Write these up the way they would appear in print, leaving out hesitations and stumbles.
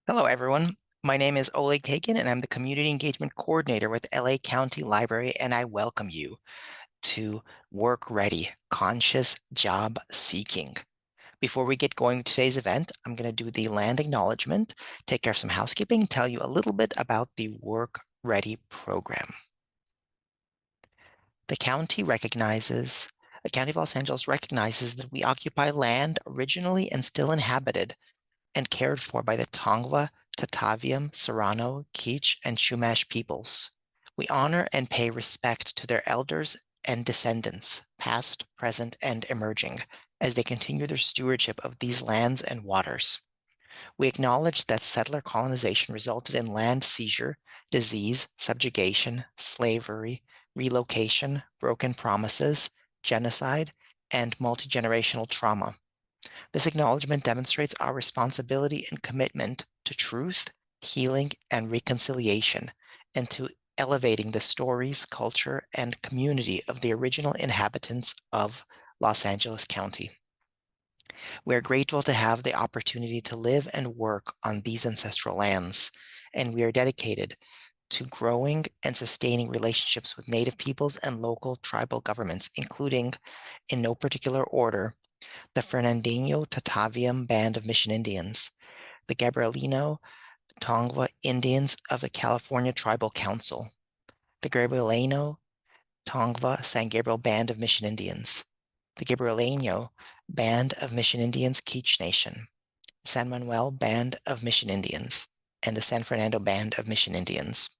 Hello, everyone. My name is Oleg Kagan, and I'm the Community Engagement Coordinator with LA County Library, and I welcome you to Work Ready, Conscious Job Seeking. Before we get going with today's event, I'm going to do the land acknowledgement, take care of some housekeeping, tell you a little bit about the Work Ready program. The county of Los Angeles recognizes that we occupy land originally and still inhabited and cared for by the Tongva, Tataviam, Serrano, Kizh, and Chumash peoples. We honor and pay respect to their elders and descendants, past, present, and emerging, as they continue their stewardship of these lands and waters. We acknowledge that settler colonization resulted in land seizure, disease, subjugation, slavery, relocation, broken promises, genocide, and multi-generational trauma. This acknowledgement demonstrates our responsibility and commitment to truth, healing, and reconciliation, and to elevating the stories, culture, and community of the original inhabitants of Los Angeles County. We are grateful to have the opportunity to live and work on these ancestral lands, and we are dedicated to growing and sustaining relationships with Native peoples and local tribal governments, including, in no particular order, the Fernandino Tataviam Band of Mission Indians, the Gabrielino Tongva Indians of the California Tribal Council, the Gabrielino Tongva San Gabriel Band of Mission Indians, the Gabrielino Band of Mission Indians Kizh Nation, San Manuel Band of Mission Indians, and the San Fernando Band of Mission Indians.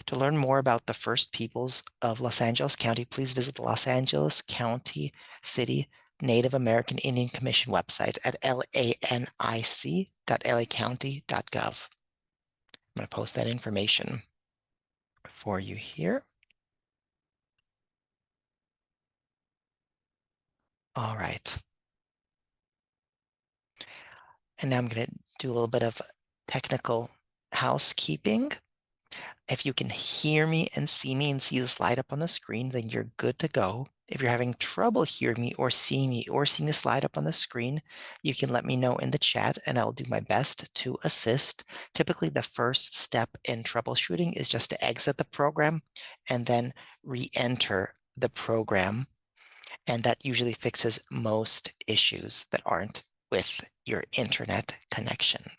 To learn more about the First Peoples of Los Angeles County, please visit the Los Angeles County City Native American Indian Commission website at lanic.lacounty.gov. I'm going to post that information for you here. All right. And now I'm going to do a little bit of technical housekeeping. If you can hear me and see the slide up on the screen, then you're good to go. If you're having trouble hearing me or seeing the slide up on the screen, you can let me know in the chat and I'll do my best to assist. Typically, the first step in troubleshooting is just to exit the program and then re-enter the program. And that usually fixes most issues that aren't with your internet connection.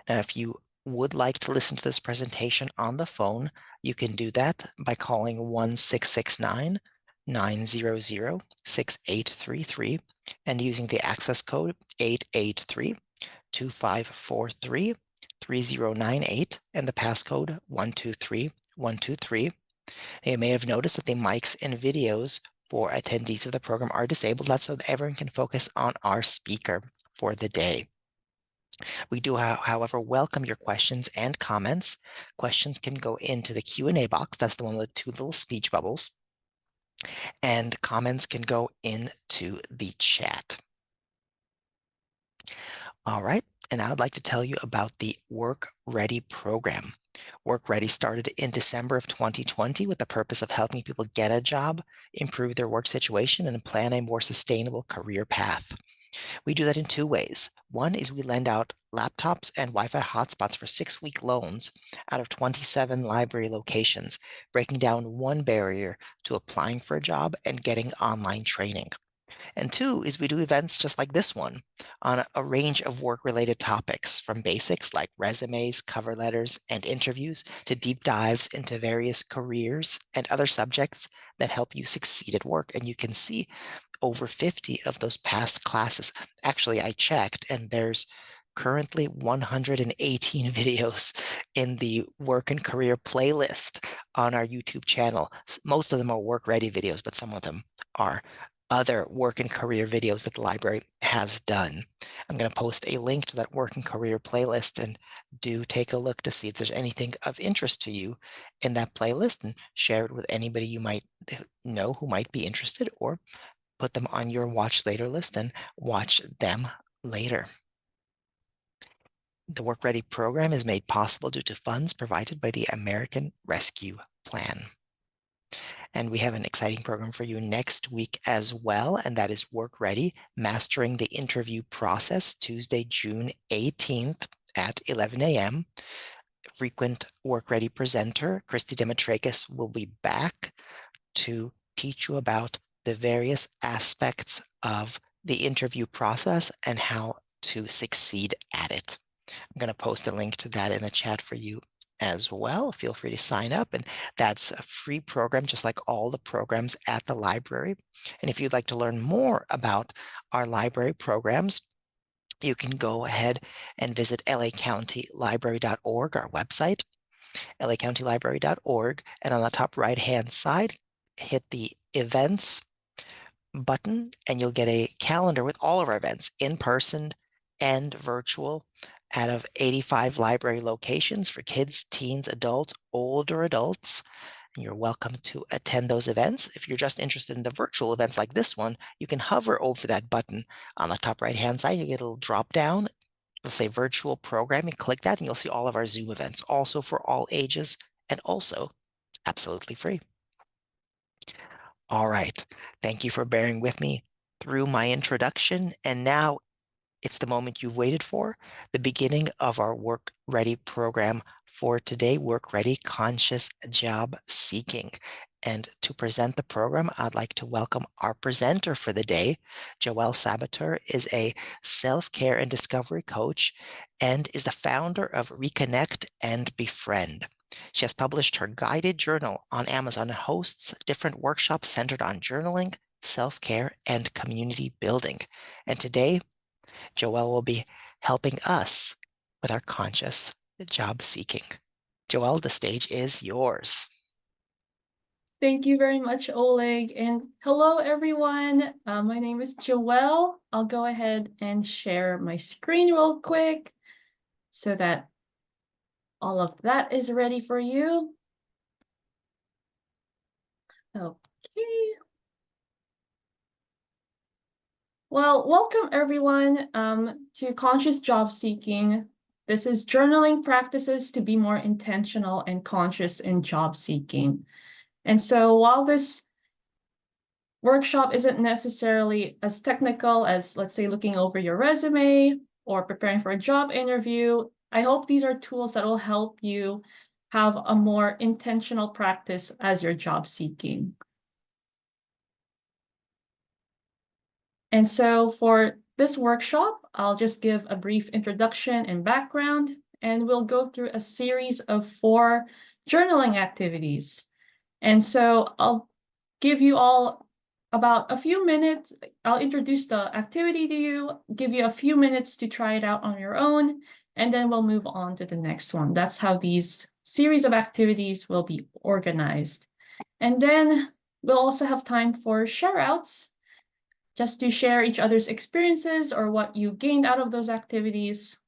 Now, if you would like to listen to this presentation on the phone, you can do that by calling 1-669-900-6833 and using the access code 883-2543-3098 and the passcode 123123. You may have noticed that the mics and videos for attendees of the program are disabled. That's so that everyone can focus on our speaker for the day. We do, however, welcome your questions and comments. Questions can go into the Q&A box. That's the one with two little speech bubbles. And comments can go into the chat. All right. And I would like to tell you about the Work Ready program. Work Ready started in December of 2020 with the purpose of helping people get a job, improve their work situation, and plan a more sustainable career path. We do that in two ways. One is we lend out laptops and Wi-Fi hotspots for 6-week loans out of 27 library locations, breaking down one barrier to applying for a job and getting online training. And two is we do events just like this one on a range of work-related topics, from basics like resumes, cover letters, and interviews to deep dives into various careers and other subjects that help you succeed at work. And you can see over 50 of those past classes. Actually, I checked, and there's currently 118 videos in the work and career playlist on our YouTube channel. Most of them are work-ready videos, but some of them are other work and career videos that the library has done. I'm going to post a link to that work and career playlist, and do take a look to see if there's anything of interest to you in that playlist, and share it with anybody you might know who might be interested, or put them on your watch later list and watch them later. The Work Ready program is made possible due to funds provided by the American Rescue Plan. And we have an exciting program for you next week as well, and that is Work Ready, Mastering the Interview Process, Tuesday, June 18th at 11 a.m. Frequent Work Ready presenter, Christy Dimitrakis, will be back to teach you about the various aspects of the interview process and how to succeed at it. I'm going to post a link to that in the chat for you as well. Feel free to sign up, and that's a free program, just like all the programs at the library. And if you'd like to learn more about our library programs, you can go ahead and visit lacountylibrary.org, our website, lacountylibrary.org, and on the top right-hand side, hit the events button, and you'll get a calendar with all of our events, in person and virtual, out of 85 library locations for kids, teens, adults, older adults. And you're welcome to attend those events. If you're just interested in the virtual events like this one, you can hover over that button on the top right-hand side. You get a little drop down. It'll say virtual programming. Click that, and you'll see all of our Zoom events, also for all ages and also absolutely free. All right. Thank you for bearing with me through my introduction. And now it's the moment you've waited for, the beginning of our Work Ready program for today, Work Ready Conscious Job Seeking. And to present the program, I'd like to welcome our presenter for the day. Joelle Sabater is a self-care and discovery coach and is the founder of Reconnect and Befriend. She has published her guided journal on Amazon and hosts different workshops centered on journaling, self-care, and community building. And today, Joelle will be helping us with our conscious job seeking. Joelle, the stage is yours. Thank you very much, Oleg. And hello, everyone. My name is Joelle. I'll go ahead and share my screen real quick so that all of that is ready for you. Okay. Well, welcome everyone to Conscious Job Seeking. This is journaling practices to be more intentional and conscious in job seeking. And so while this workshop isn't necessarily as technical as, let's say, looking over your resume or preparing for a job interview, I hope these are tools that will help you have a more intentional practice as you're job seeking. And so for this workshop, I'll just give a brief introduction and background, and we'll go through a series of 4 journaling activities. And so I'll give you all about a few minutes. I'll introduce the activity to you, give you a few minutes to try it out on your own, and then we'll move on to the next one. That's how these series of activities will be organized. And then we'll also have time for share-outs, just to share each other's experiences or what you gained out of those activities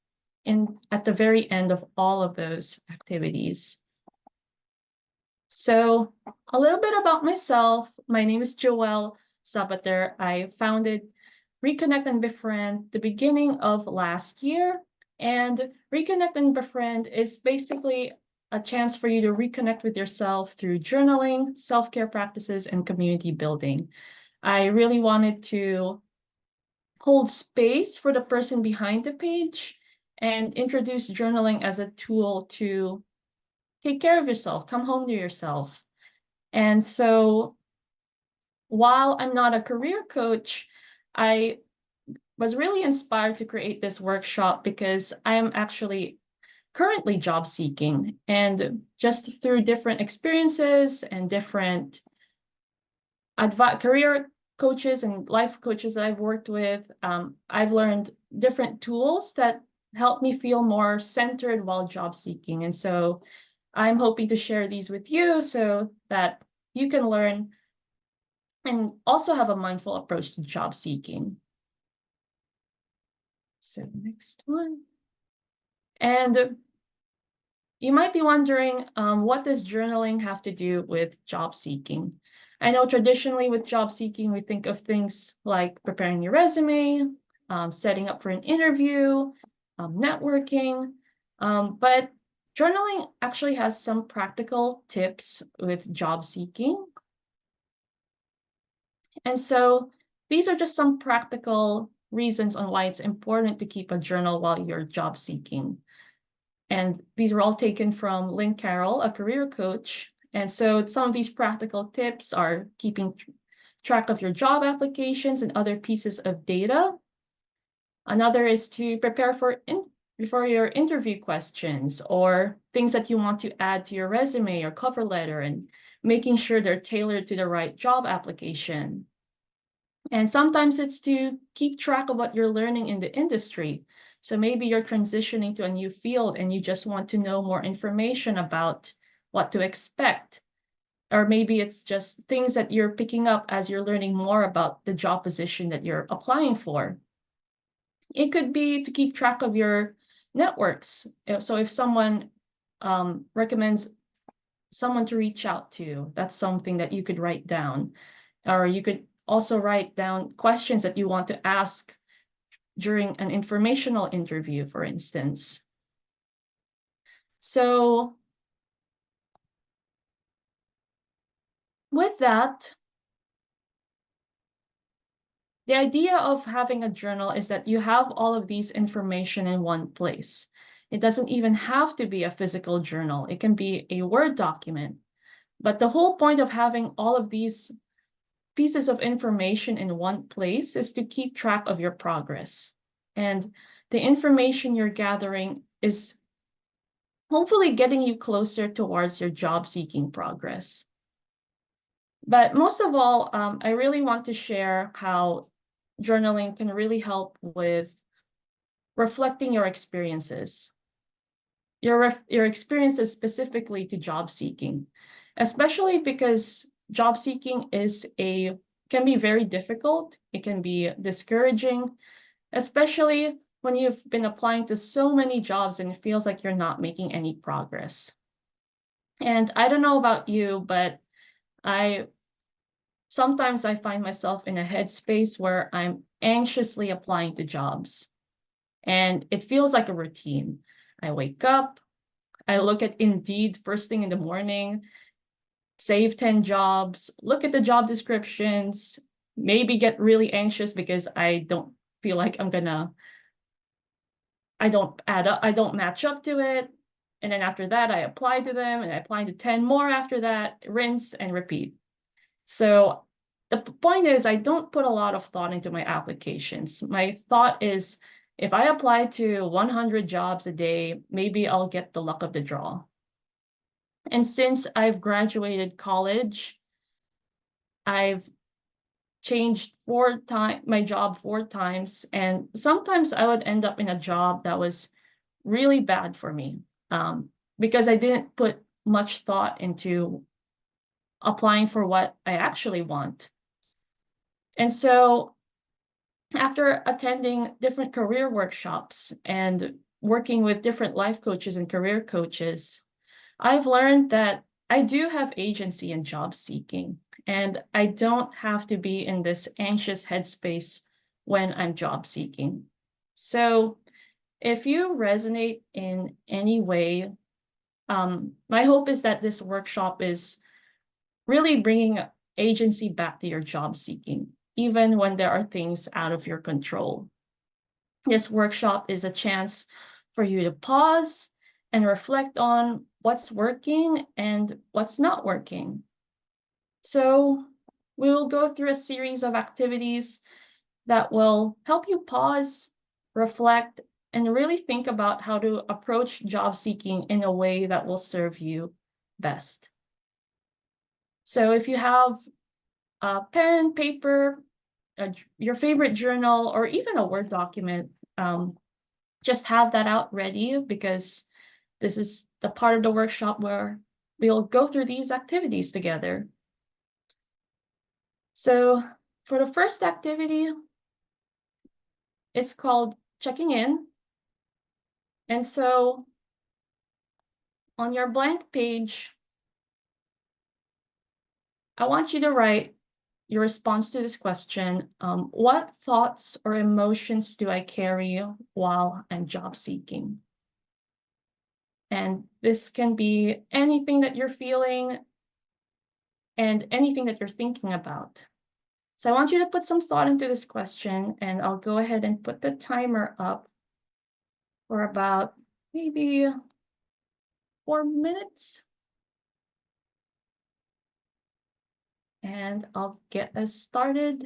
at the very end of all of those activities. So a little bit about myself. My name is Joelle Sabater. I founded Reconnect and Befriend the beginning of last year. And Reconnect and Befriend is basically a chance for you to reconnect with yourself through journaling, self-care practices, and community building. I really wanted to hold space for the person behind the page and introduce journaling as a tool to take care of yourself, come home to yourself. And so while I'm not a career coach, I was really inspired to create this workshop because I'm actually currently job seeking. And just through different experiences and different career coaches and life coaches that I've worked with, I've learned different tools that help me feel more centered while job seeking. And so I'm hoping to share these with you so that you can learn and also have a mindful approach to job seeking. So next one. And you might be wondering, what does journaling have to do with job seeking? I know traditionally with job seeking, we think of things like preparing your resume, setting up for an interview, networking, but journaling actually has some practical tips with job seeking. And so these are just some practical reasons on why it's important to keep a journal while you're job seeking. And these were all taken from Lynn Carroll, a career coach. And so some of these practical tips are keeping track of your job applications and other pieces of data. Another is to prepare for your interview questions or things that you want to add to your resume or cover letter, and making sure they're tailored to the right job application. And sometimes it's to keep track of what you're learning in the industry. So maybe you're transitioning to a new field and you just want to know more information about what to expect. Or maybe it's just things that you're picking up as you're learning more about the job position that you're applying for. It could be to keep track of your networks. So if someone recommends someone to reach out to, that's something that you could write down. Or you could also write down questions that you want to ask during an informational interview, for instance. So with that, the idea of having a journal is that you have all of these information in one place. It doesn't even have to be a physical journal. It can be a Word document. But the whole point of having all of these pieces of information in one place is to keep track of your progress. And the information you're gathering is hopefully getting you closer towards your job seeking progress. But most of all, I really want to share how journaling can really help with reflecting your experiences, your experiences specifically to job seeking, especially because job seeking can be very difficult. It can be discouraging, especially when you've been applying to so many jobs and it feels like you're not making any progress. And I don't know about you, but I sometimes I find myself in a headspace where I'm anxiously applying to jobs, and it feels like a routine. I wake up, I look at Indeed first thing in the morning, save 10 jobs, look at the job descriptions, maybe get really anxious because I don't feel like I don't add up, I don't match up to it. And then after that, I apply to them and I apply to 10 more after that, rinse and repeat. So the point is, I don't put a lot of thought into my applications. My thought is, if I apply to 100 jobs a day, maybe I'll get the luck of the draw. And since I've graduated college, I've changed my job 4 times, and sometimes I would end up in a job that was really bad for me, because I didn't put much thought into applying for what I actually want. And so after attending different career workshops and working with different life coaches and career coaches, I've learned that I do have agency in job seeking, and I don't have to be in this anxious headspace when I'm job seeking. So if you resonate in any way, my hope is that this workshop is really bringing agency back to your job seeking, even when there are things out of your control. This workshop is a chance for you to pause and reflect on what's working and what's not working. So we will go through a series of activities that will help you pause, reflect, and really think about how to approach job seeking in a way that will serve you best. So if you have a pen, paper, your favorite journal, or even a Word document, just have that out ready, because this is the part of the workshop where we'll go through these activities together. So for the first activity, it's called checking in. And so on your blank page, I want you to write your response to this question. What thoughts or emotions do I carry while I'm job seeking? And this can be anything that you're feeling and anything that you're thinking about. So I want you to put some thought into this question, and I'll go ahead and put the timer up for about maybe 4 minutes. And I'll get us started.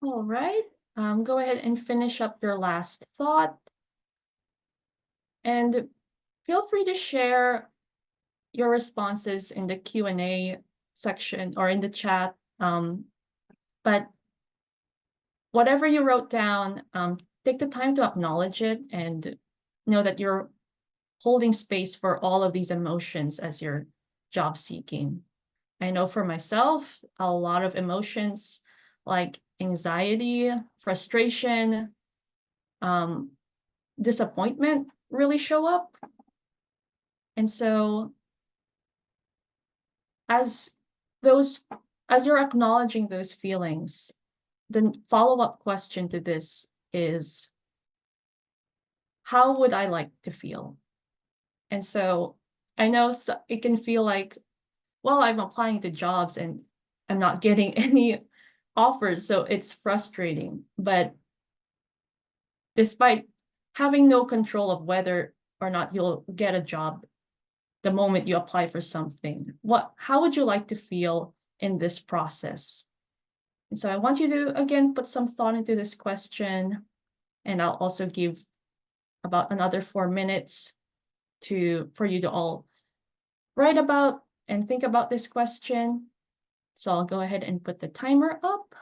All right, go ahead and finish up your last thought. And feel free to share your responses in the Q&A section or in the chat. But whatever you wrote down, take the time to acknowledge it and know that you're holding space for all of these emotions as you're job seeking. I know for myself, a lot of emotions like anxiety, frustration, disappointment really show up. And so as those as you're acknowledging those feelings, the follow-up question to this is, how would I like to feel? And so I know it can feel like, well, I'm applying to jobs and I'm not getting any offers, so it's frustrating. But despite having no control of whether or not you'll get a job the moment you apply for something, how would you like to feel in this process? And so I want you to again put some thought into this question, and I'll also give about another 4 minutes for you to all write about and think about this question. So I'll go ahead and put the timer up.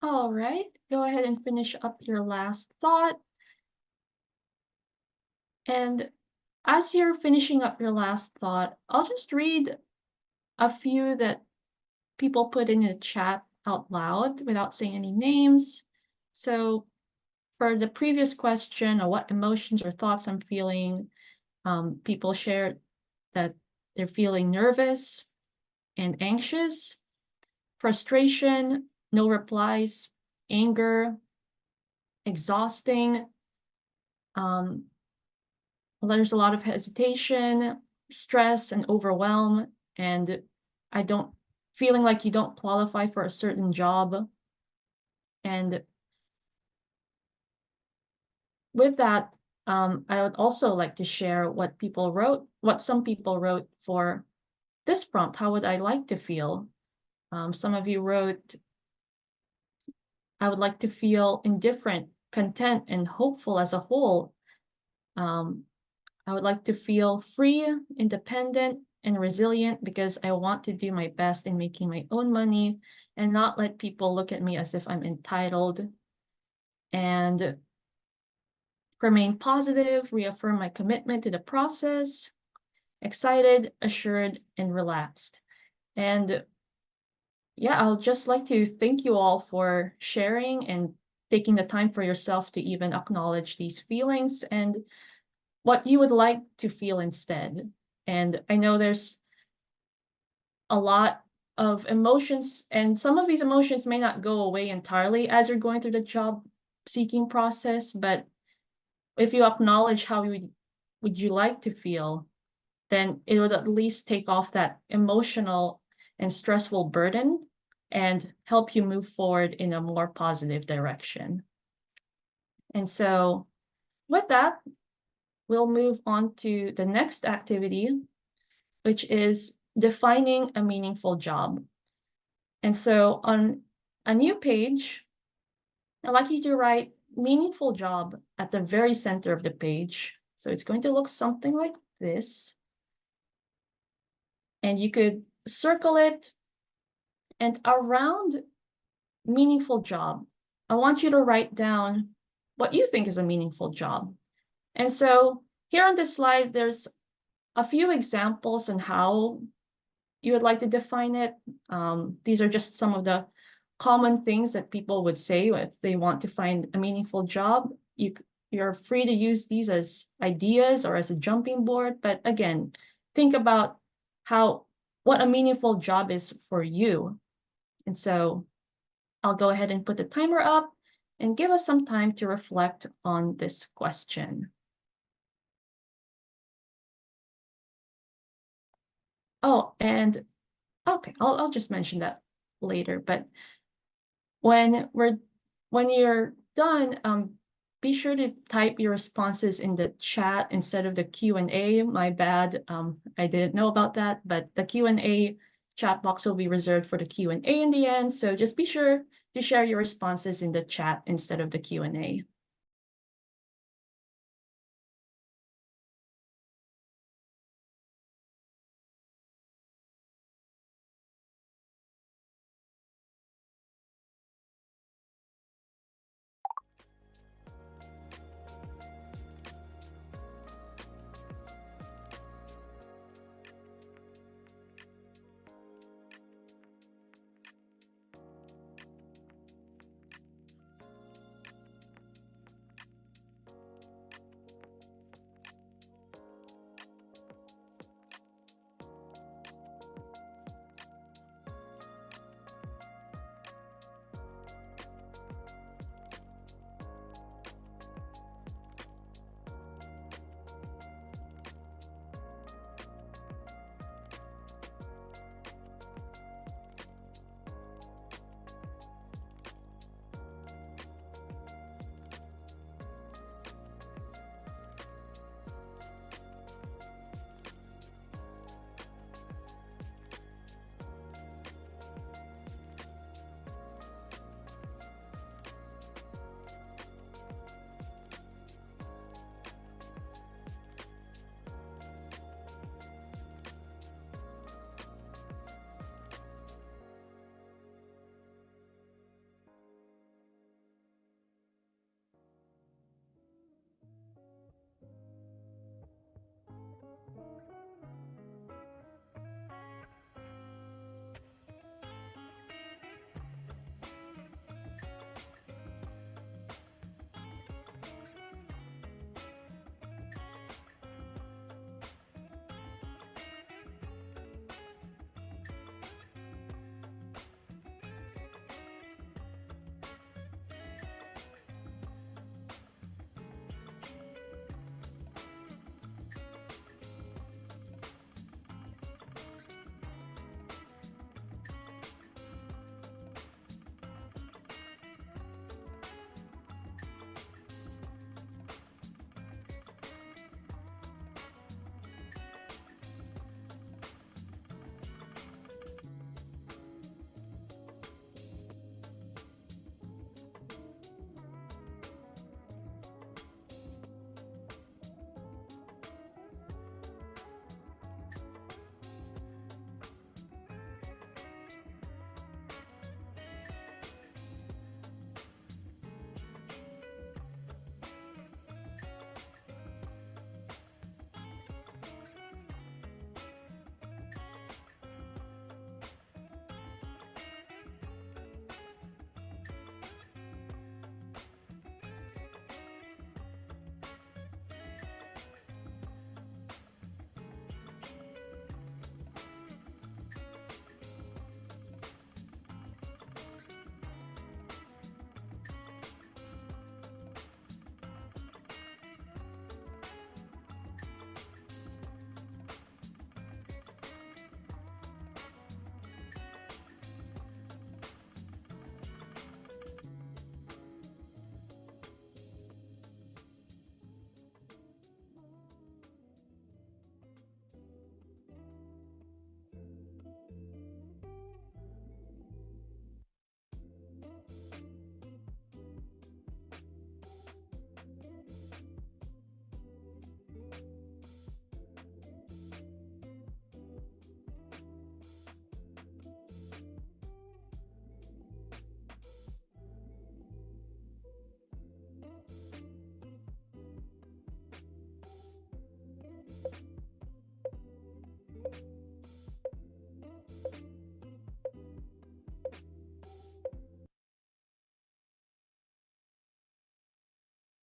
All right, go ahead and finish up your last thought. And as you're finishing up your last thought, I'll just read a few that people put in the chat out loud without saying any names. So for the previous question, or what emotions or thoughts I'm feeling, people shared that they're feeling nervous and anxious, frustration, no replies, anger, exhausting. Um, there's a lot of hesitation, stress, and overwhelm, and I don't feeling like you don't qualify for a certain job. And with that, I would also like to share what some people wrote for this prompt. How would I like to feel? Some of you wrote, I would like to feel indifferent, content, and hopeful as a whole. Um, I would like to feel free, independent, and resilient because I want to do my best in making my own money and not let people look at me as if I'm entitled. And remain positive, reaffirm my commitment to the process, excited, assured, and relaxed. And yeah, I'll just like to thank you all for sharing and taking the time for yourself to even acknowledge these feelings and what you would like to feel instead. And I know there's a lot of emotions, and some of these emotions may not go away entirely as you're going through the job seeking process, but if you acknowledge how would you like to feel, then it would at least take off that emotional and stressful burden and help you move forward in a more positive direction. And so with that, we'll move on to the next activity, which is defining a meaningful job. And so on a new page, I'd like you to write meaningful job at the very center of the page. So it's going to look something like this. And you could circle it, and around meaningful job, I want you to write down what you think is a meaningful job. And so here on this slide, there's a few examples on how you would like to define it. These are just some of the common things that people would say if they want to find a meaningful job. You're free to use these as ideas or as a jumping board, but again, think about what a meaningful job is for you. And so I'll go ahead and put the timer up and give us some time to reflect on this question. Oh, and okay, I'll just mention that later, but when you're done, be sure to type your responses in the chat instead of the Q&A. My bad, I didn't know about that, but the Q&A chat box will be reserved for the Q&A in the end. So just be sure to share your responses in the chat instead of the Q&A.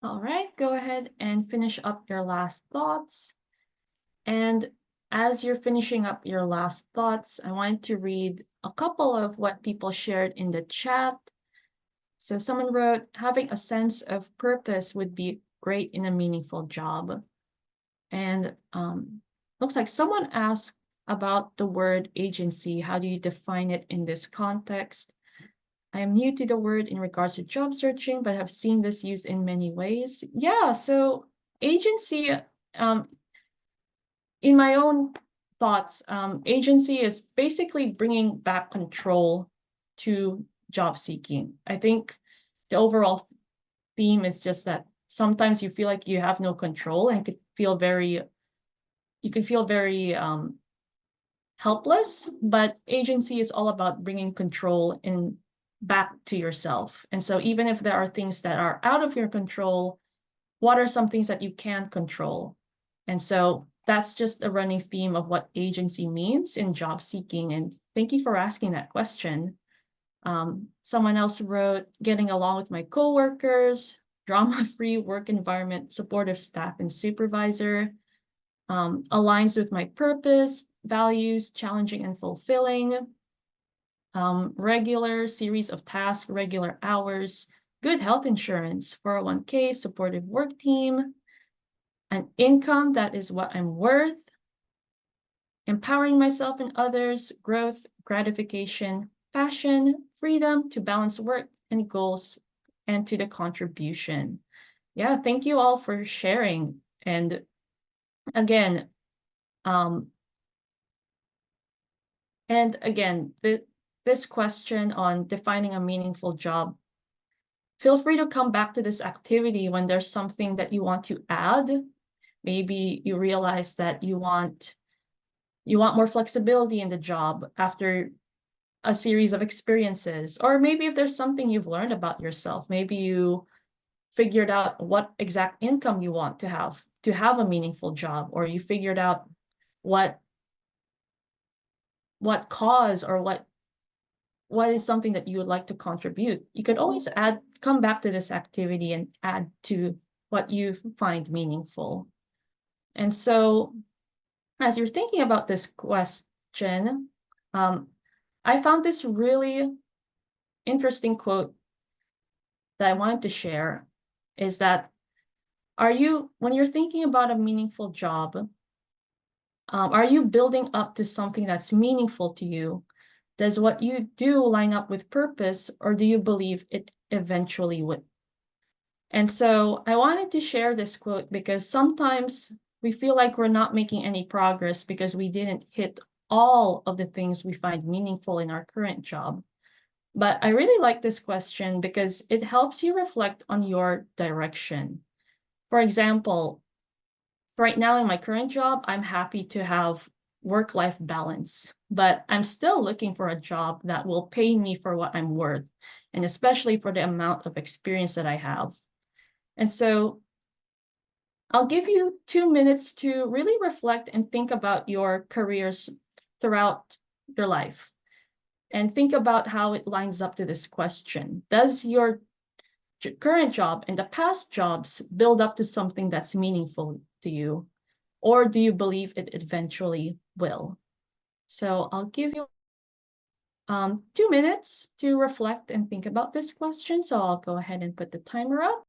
All right, go ahead and finish up your last thoughts. And as you're finishing up your last thoughts, I want to read a couple of what people shared in the chat. So someone wrote, having a sense of purpose would be great in a meaningful job. And looks like someone asked about the word agency. How do you define it in this context? I am new to the word in regards to job searching, but have seen this used in many ways. Yeah, so agency, um, in my own thoughts, agency is basically bringing back control to job seeking. I think the overall theme is just that sometimes you feel like you have no control and you can feel very helpless, but agency is all about bringing control in back to yourself. And so even if there are things that are out of your control, what are some things that you can control? And so that's just a running theme of what agency means in job seeking. And thank you for asking that question. Someone else wrote, getting along with my coworkers, drama-free work environment, supportive staff and supervisor, aligns with my purpose, values, challenging and fulfilling, regular series of tasks, regular hours, good health insurance, 401k, supportive work team, an income that is what I'm worth, empowering myself and others, growth, gratification, passion, freedom to balance work and goals, and to the contribution. Yeah, thank you all for sharing. And again, um, this question on defining a meaningful job, feel free to come back to this activity when there's something that you want to add. Maybe you realize that you want more flexibility in the job after a series of experiences, or maybe if there's something you've learned about yourself, maybe you figured out what exact income you want to have a meaningful job, or you figured out what cause or what is something that you would like to contribute. You could always come back to this activity and add to what you find meaningful. And so as you're thinking about this question, I found this really interesting quote that I wanted to share, is that when you're thinking about a meaningful job, are you building up to something that's meaningful to you? Does what you do line up with purpose, or do you believe it eventually would? And so I wanted to share this quote because sometimes we feel like we're not making any progress because we didn't hit all of the things we find meaningful in our current job. But I really like this question because it helps you reflect on your direction. For example, right now in my current job, I'm happy to have work-life balance, but I'm still looking for a job that will pay me for what I'm worth, and especially for the amount of experience that I have. And so I'll give you 2 minutes to really reflect and think about your careers throughout your life and think about how it lines up to this question. Does your current job and the past jobs build up to something that's meaningful to you? Or do you believe it eventually will? So I'll give you 2 minutes to reflect and think about this question. So I'll go ahead and put the timer up.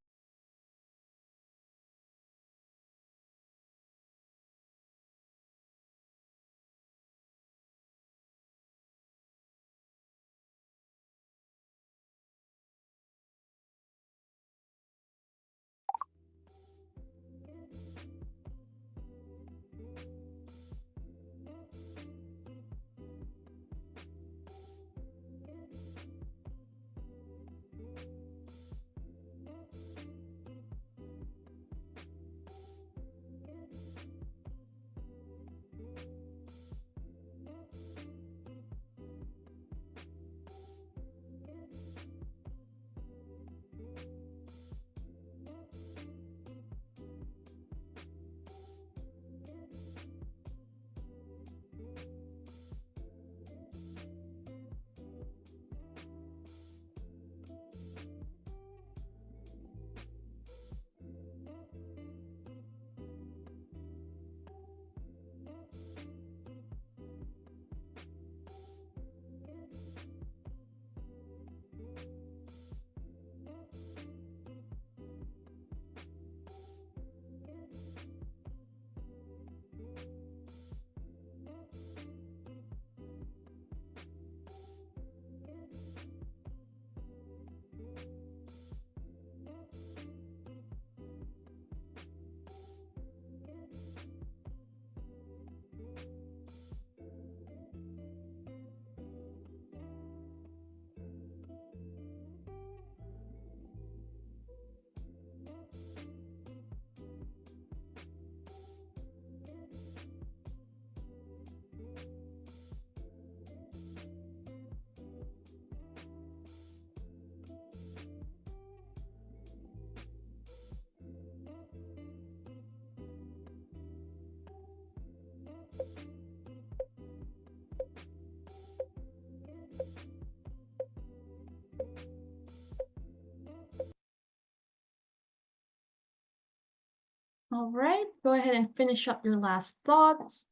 All right, go ahead and finish up your last thoughts.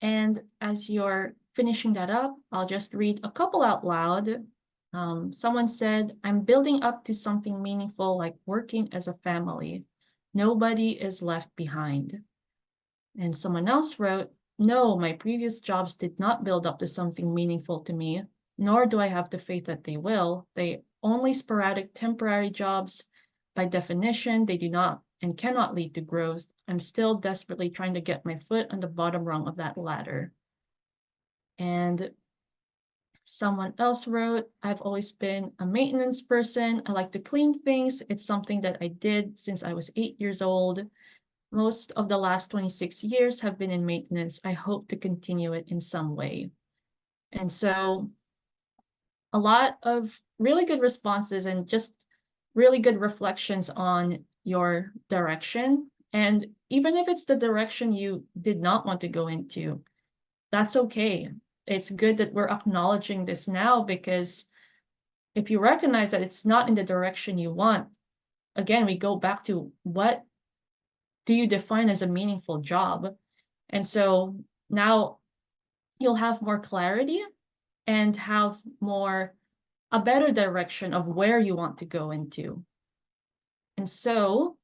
And as you're finishing that up, I'll just read a couple out loud. Someone said, I'm building up to something meaningful like working as a family. Nobody is left behind. And someone else wrote, no, my previous jobs did not build up to something meaningful to me, nor do I have the faith that they will. They only sporadic temporary jobs. By definition, they do not and cannot lead to growth. I'm still desperately trying to get my foot on the bottom rung of that ladder. And someone else wrote, I've always been a maintenance person. I like to clean things. It's something that I did since I was 8 years old. Most of the last 26 years have been in maintenance. I hope to continue it in some way. And so a lot of really good responses and just really good reflections on your direction. And even if it's the direction you did not want to go into, that's okay. It's good that we're acknowledging this now, because if you recognize that it's not in the direction you want, again, we go back to what do you define as a meaningful job? And so now you'll have more clarity and have more a better direction of where you want to go into. And so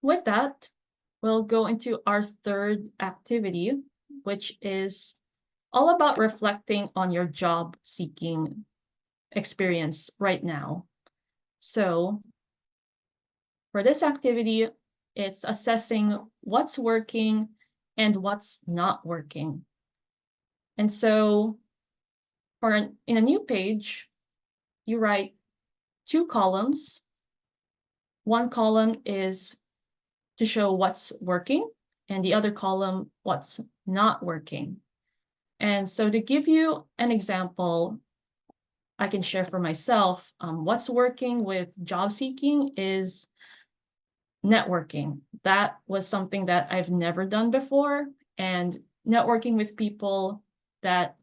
with that, we'll go into our third activity, which is all about reflecting on your job seeking experience right now. So for this activity, it's assessing what's working and what's not working. And so in a new page, you write 2 columns. One column is to show what's working, and the other column, what's not working. And so to give you an example, I can share for myself, what's working with job seeking is networking. That was something that I've never done before, and networking with people that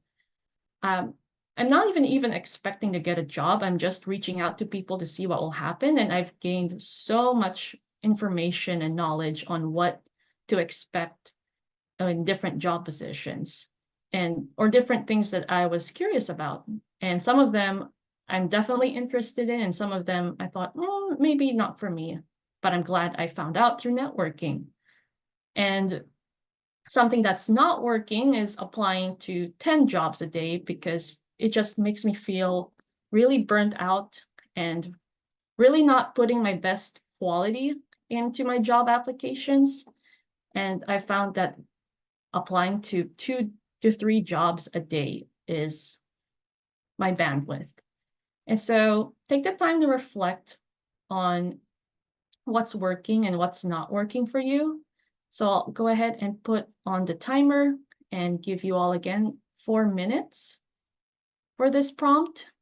um, I'm not even expecting to get a job. I'm just reaching out to people to see what will happen. And I've gained so much information and knowledge on what to expect in different job positions and or different things that I was curious about. And some of them I'm definitely interested in, and some of them I thought, oh, maybe not for me. But I'm glad I found out through networking. And something that's not working is applying to 10 jobs a day, because it just makes me feel really burnt out and really not putting my best quality into my job applications. And I found that applying to 2 to 3 jobs a day is my bandwidth. And so take the time to reflect on what's working and what's not working for you. So I'll go ahead and put on the timer and give you all again 4 minutes for this prompt.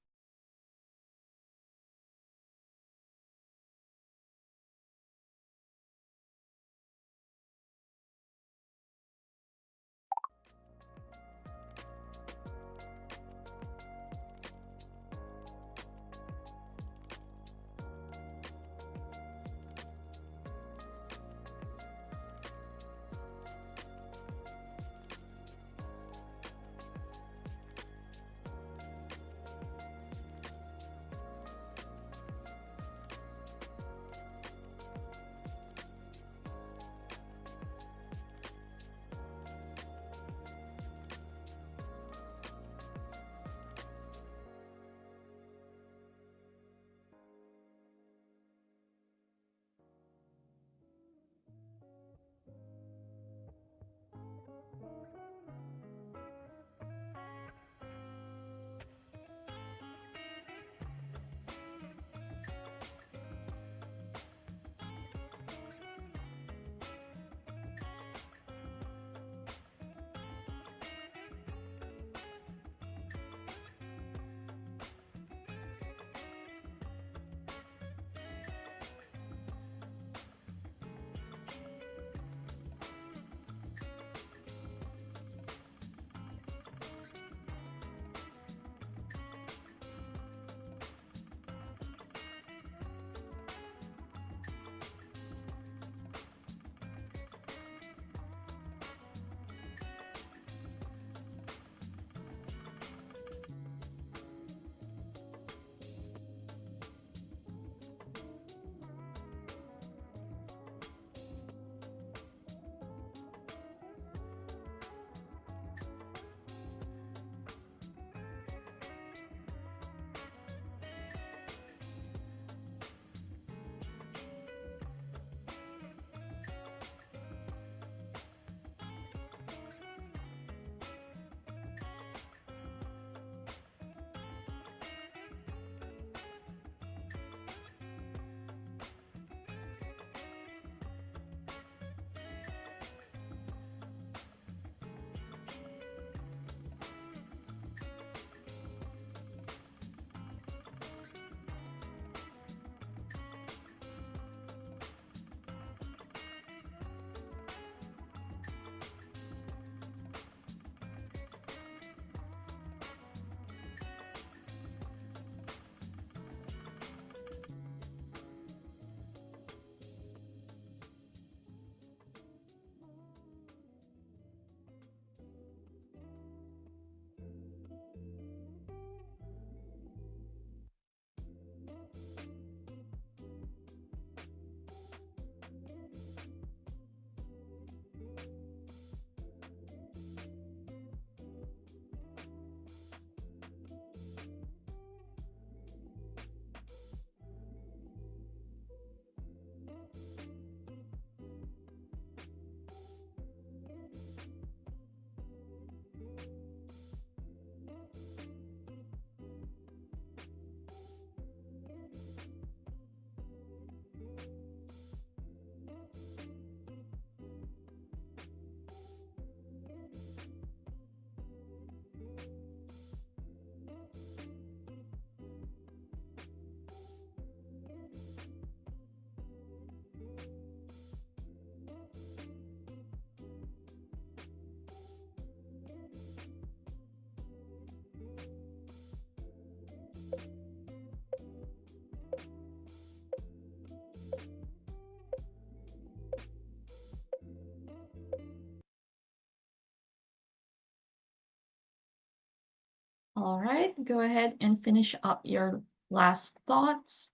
All right, go ahead and finish up your last thoughts.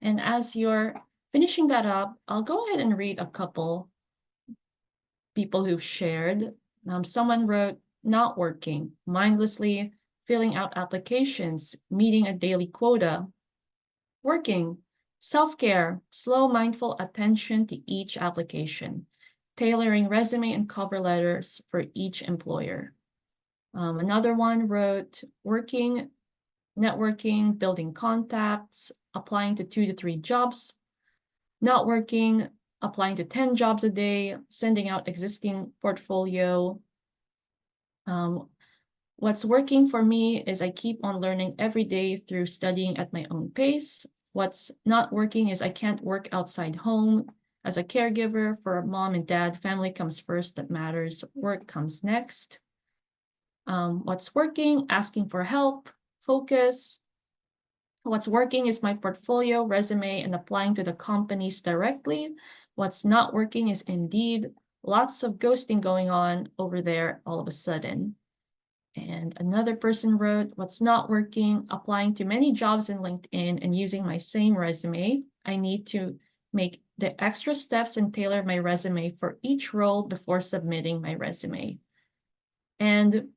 And as you're finishing that up, I'll go ahead and read a couple people who've shared. Someone wrote, not working, mindlessly filling out applications, meeting a daily quota, working, self-care, slow, mindful attention to each application, tailoring resume and cover letters for each employer. Another one wrote, working, networking, building contacts, applying to 2 to 3 jobs, not working, applying to 10 jobs a day, sending out existing portfolio. What's working for me is I keep on learning every day through studying at my own pace. What's not working is I can't work outside home. As a caregiver for mom and dad, family comes first, that matters. Work comes next. What's working, asking for help, focus. What's working is my portfolio, resume, and applying to the companies directly. What's not working is Indeed. Lots of ghosting going on over there all of a sudden. And another person wrote, what's not working, applying to many jobs in LinkedIn and using my same resume. I need to make the extra steps and tailor my resume for each role before submitting my resume. And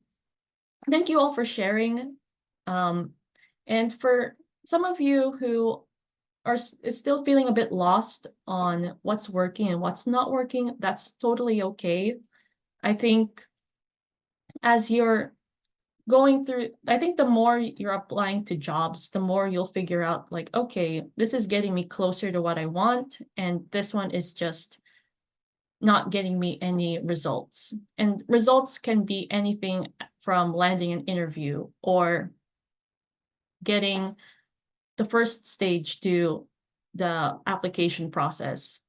thank you all for sharing. And for some of you who are still feeling a bit lost on what's working and what's not working, that's totally okay. I think as you're going through, I think the more you're applying to jobs, the more you'll figure out like, okay, this is getting me closer to what I want, and this one is just not getting me any results. And results can be anything from landing an interview or getting the first stage to the application process.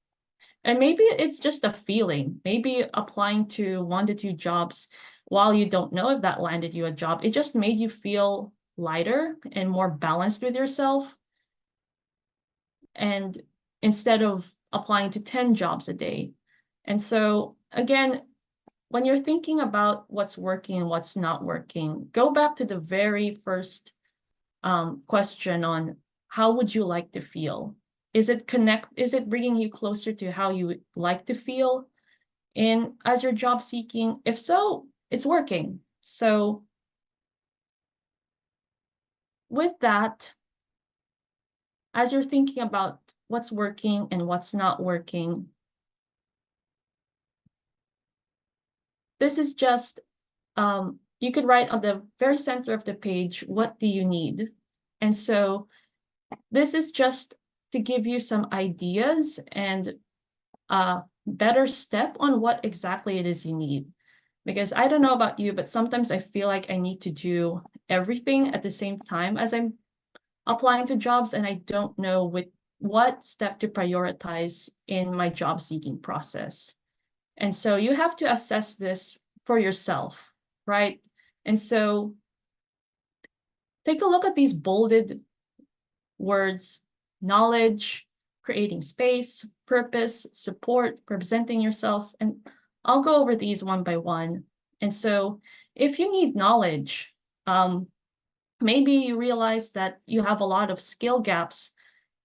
And maybe it's just a feeling. Maybe applying to 1 to 2 jobs while you don't know if that landed you a job, it just made you feel lighter and more balanced with yourself. And instead of applying to 10 jobs a day. And so again, when you're thinking about what's working and what's not working, go back to the very first question on how would you like to feel? Is it bringing you closer to how you would like to feel in as you're job seeking? If so, it's working. So with that, as you're thinking about what's working and what's not working, this is just, you could write on the very center of the page, what do you need? And so this is just to give you some ideas and a better step on what exactly it is you need. Because I don't know about you, but sometimes I feel like I need to do everything at the same time as I'm applying to jobs, and I don't know what step to prioritize in my job seeking process. And so you have to assess this for yourself, right? And so take a look at these bolded words: knowledge, creating space, purpose, support, representing yourself. And I'll go over these one by one. And so if you need knowledge, maybe you realize that you have a lot of skill gaps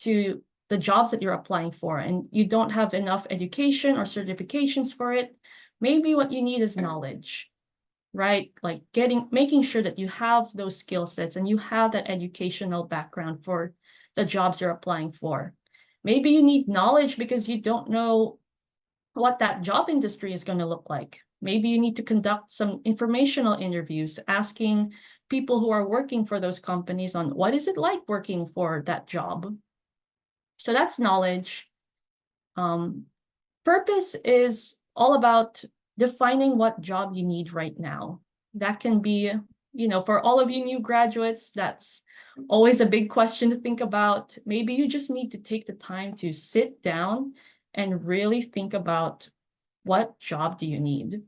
to the jobs that you're applying for, and you don't have enough education or certifications for it. Maybe what you need is knowledge, right? Like making sure that you have those skill sets and you have that educational background for the jobs you're applying for. Maybe you need knowledge because you don't know what that job industry is going to look like. Maybe you need to conduct some informational interviews, asking people who are working for those companies on what is it like working for that job. So that's knowledge. Purpose is all about defining what job you need right now. That can be, for all of you new graduates, that's always a big question to think about. Maybe you just need to take the time to sit down and really think about what job do you need.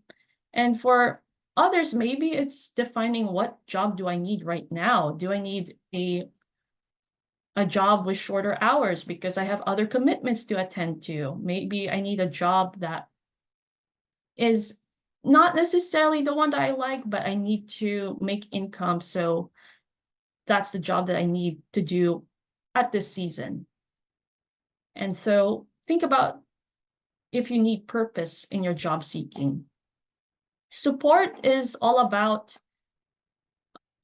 And for others, maybe it's defining what job do I need right now? Do I need a job with shorter hours because I have other commitments to attend to? Maybe I need a job that is not necessarily the one that I like, but I need to make income. So that's the job that I need to do at this season. And so think about if you need purpose in your job seeking. Support is all about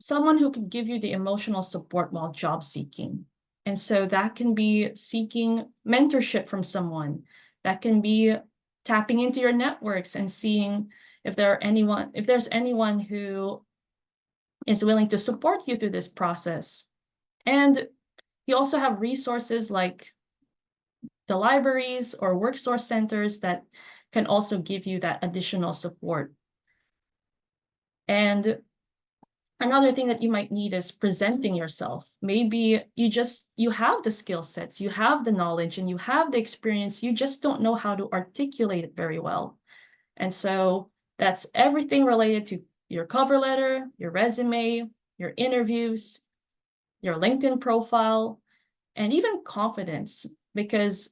someone who can give you the emotional support while job seeking. And so that can be seeking mentorship from someone. That can be tapping into your networks and seeing if there's anyone who is willing to support you through this process. And you also have resources like the libraries or work source centers that can also give you that additional support. And another thing that you might need is presenting yourself. Maybe you have the skill sets, you have the knowledge, and you have the experience. You just don't know how to articulate it very well. And so that's everything related to your cover letter, your resume, your interviews, your LinkedIn profile, and even confidence, because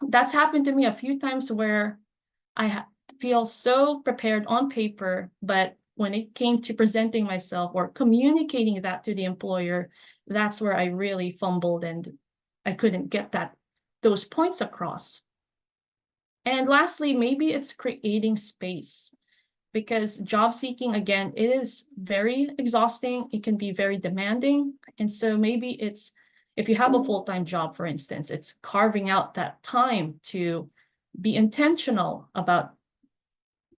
that's happened to me a few times where I feel so prepared on paper, but when it came to presenting myself or communicating that to the employer, that's where I really fumbled and I couldn't get those points across. And lastly, maybe it's creating space, because job seeking, again, it is very exhausting. It can be very demanding. And so maybe it's, if you have a full-time job, for instance, it's carving out that time to be intentional about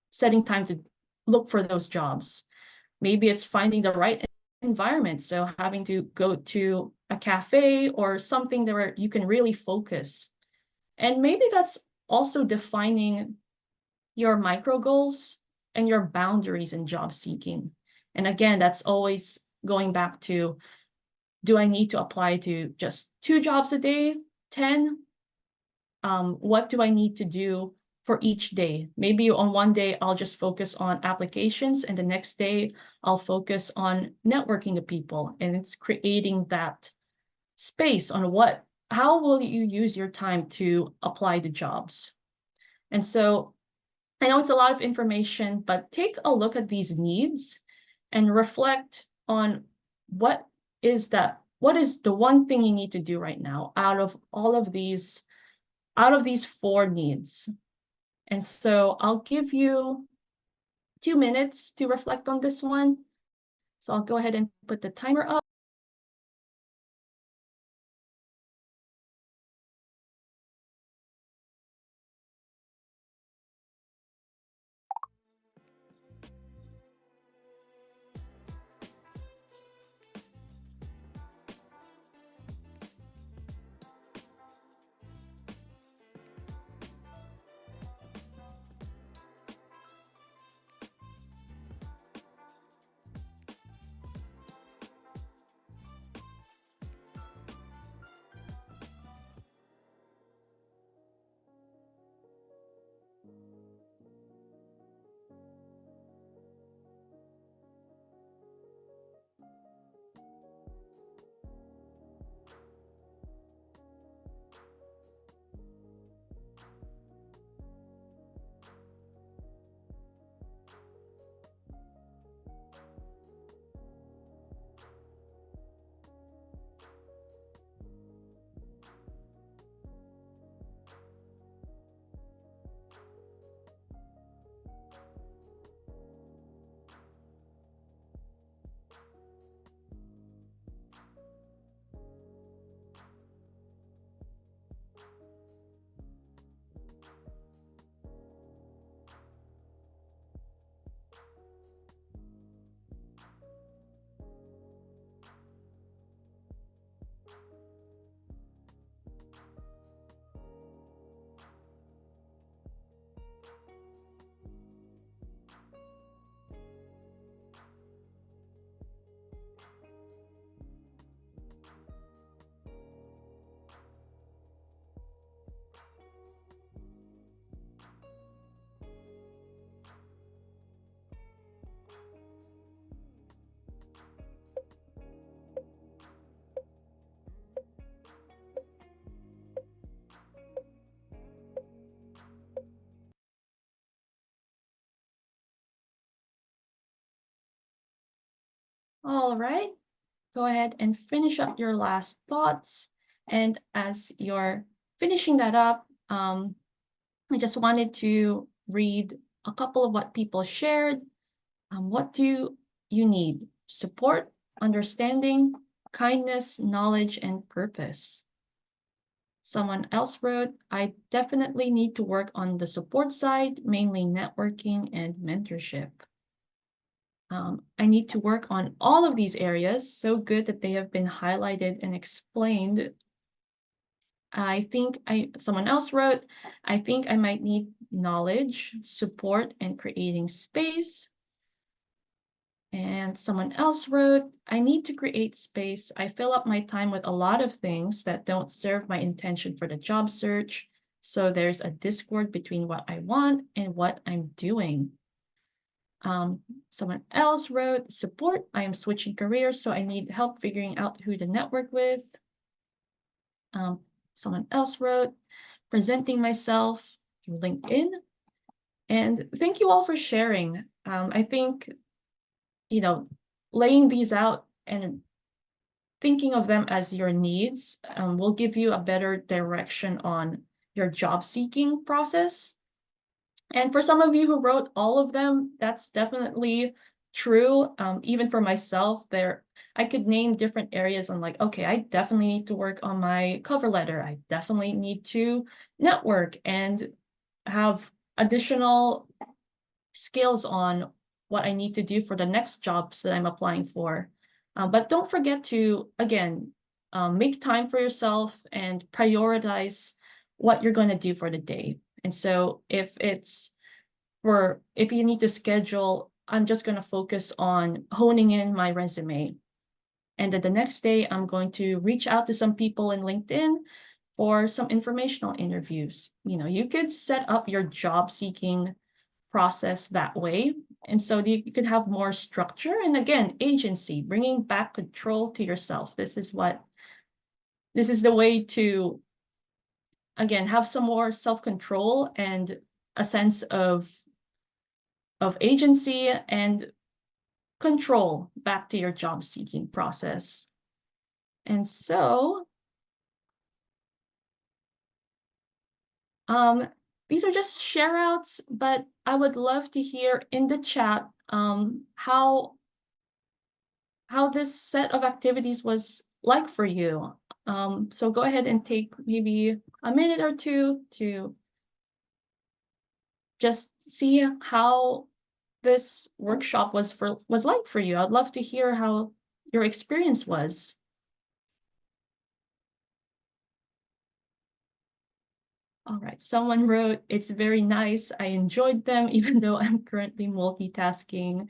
setting time to look for those jobs. Maybe it's finding the right environment. So having to go to a cafe or something where you can really focus. And maybe that's also defining your micro goals and your boundaries in job seeking. And again, that's always going back to, do I need to apply to just 2 jobs a day, 10? What do I need to do for each day? Maybe on one day, I'll just focus on applications, and the next day, I'll focus on networking to people. And it's creating that space on how will you use your time to apply to jobs? And so I know it's a lot of information, but take a look at these needs and reflect on what what is the one thing you need to do right now out of these 4 needs. And so I'll give you 2 minutes to reflect on this one. So I'll go ahead and put the timer up. All right, go ahead and finish up your last thoughts. And as you're finishing that up, I just wanted to read a couple of what people shared. What do you need? Support, understanding, kindness, knowledge, and purpose. Someone else wrote, I definitely need to work on the support side, mainly networking and mentorship. I need to work on all of these areas. So good that they have been highlighted and explained. Someone else wrote, I think I might need knowledge, support, and creating space. And someone else wrote, I need to create space. I fill up my time with a lot of things that don't serve my intention for the job search. So there's a discord between what I want and what I'm doing. Someone else wrote, support. I am switching careers, so I need help figuring out who to network with. Someone else wrote, presenting myself through LinkedIn. And thank you all for sharing. I think, laying these out and thinking of them as your needs will give you a better direction on your job seeking process. And for some of you who wrote all of them, that's definitely true. Even for myself, I could name different areas. I'm like, okay, I definitely need to work on my cover letter. I definitely need to network and have additional skills on what I need to do for the next jobs that I'm applying for. But don't forget to, again, make time for yourself and prioritize what you're going to do for the day. And so if you need to schedule, I'm just going to focus on honing in my resume. And then the next day, I'm going to reach out to some people in LinkedIn for some informational interviews. You could set up your job seeking process that way. And so you could have more structure and again, agency, bringing back control to yourself. This is the way to, again, have some more self-control and a sense of agency and control back to your job seeking process. And so, these are just share outs, but I would love to hear in the chat how this set of activities was like for you. So go ahead and take maybe a minute or two to just see how this workshop was like for you. I'd love to hear how your experience was. All right, someone wrote, it's very nice. I enjoyed them, even though I'm currently multitasking.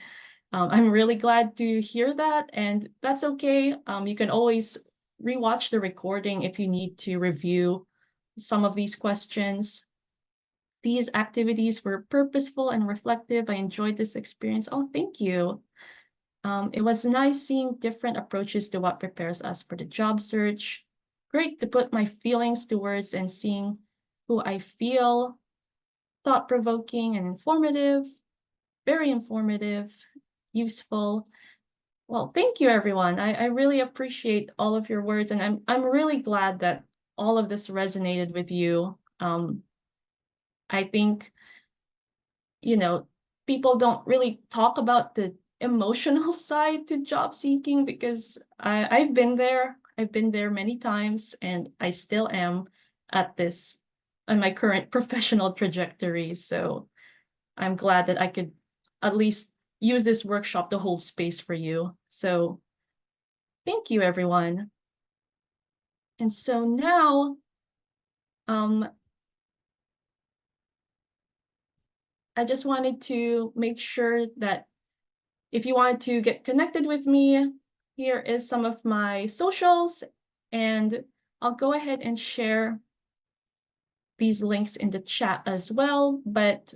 I'm really glad to hear that, and that's okay. You can always rewatch the recording if you need to review some of these questions. These activities were purposeful and reflective. I enjoyed this experience. Oh, thank you. It was nice seeing different approaches to what prepares us for the job search. Great to put my feelings to words and seeing who I feel. Thought-provoking and informative. Very informative, useful. Well, thank you, everyone. I really appreciate all of your words, and I'm really glad that all of this resonated with you. I think, people don't really talk about the emotional side to job seeking because I've been there. I've been there many times, and I still am at this on my current professional trajectory. So I'm glad that I could at least use this workshop to hold space for you. So thank you, everyone. And so now, um, I just wanted to make sure that if you wanted to get connected with me, here is some of my socials, and I'll go ahead and share these links in the chat as well. But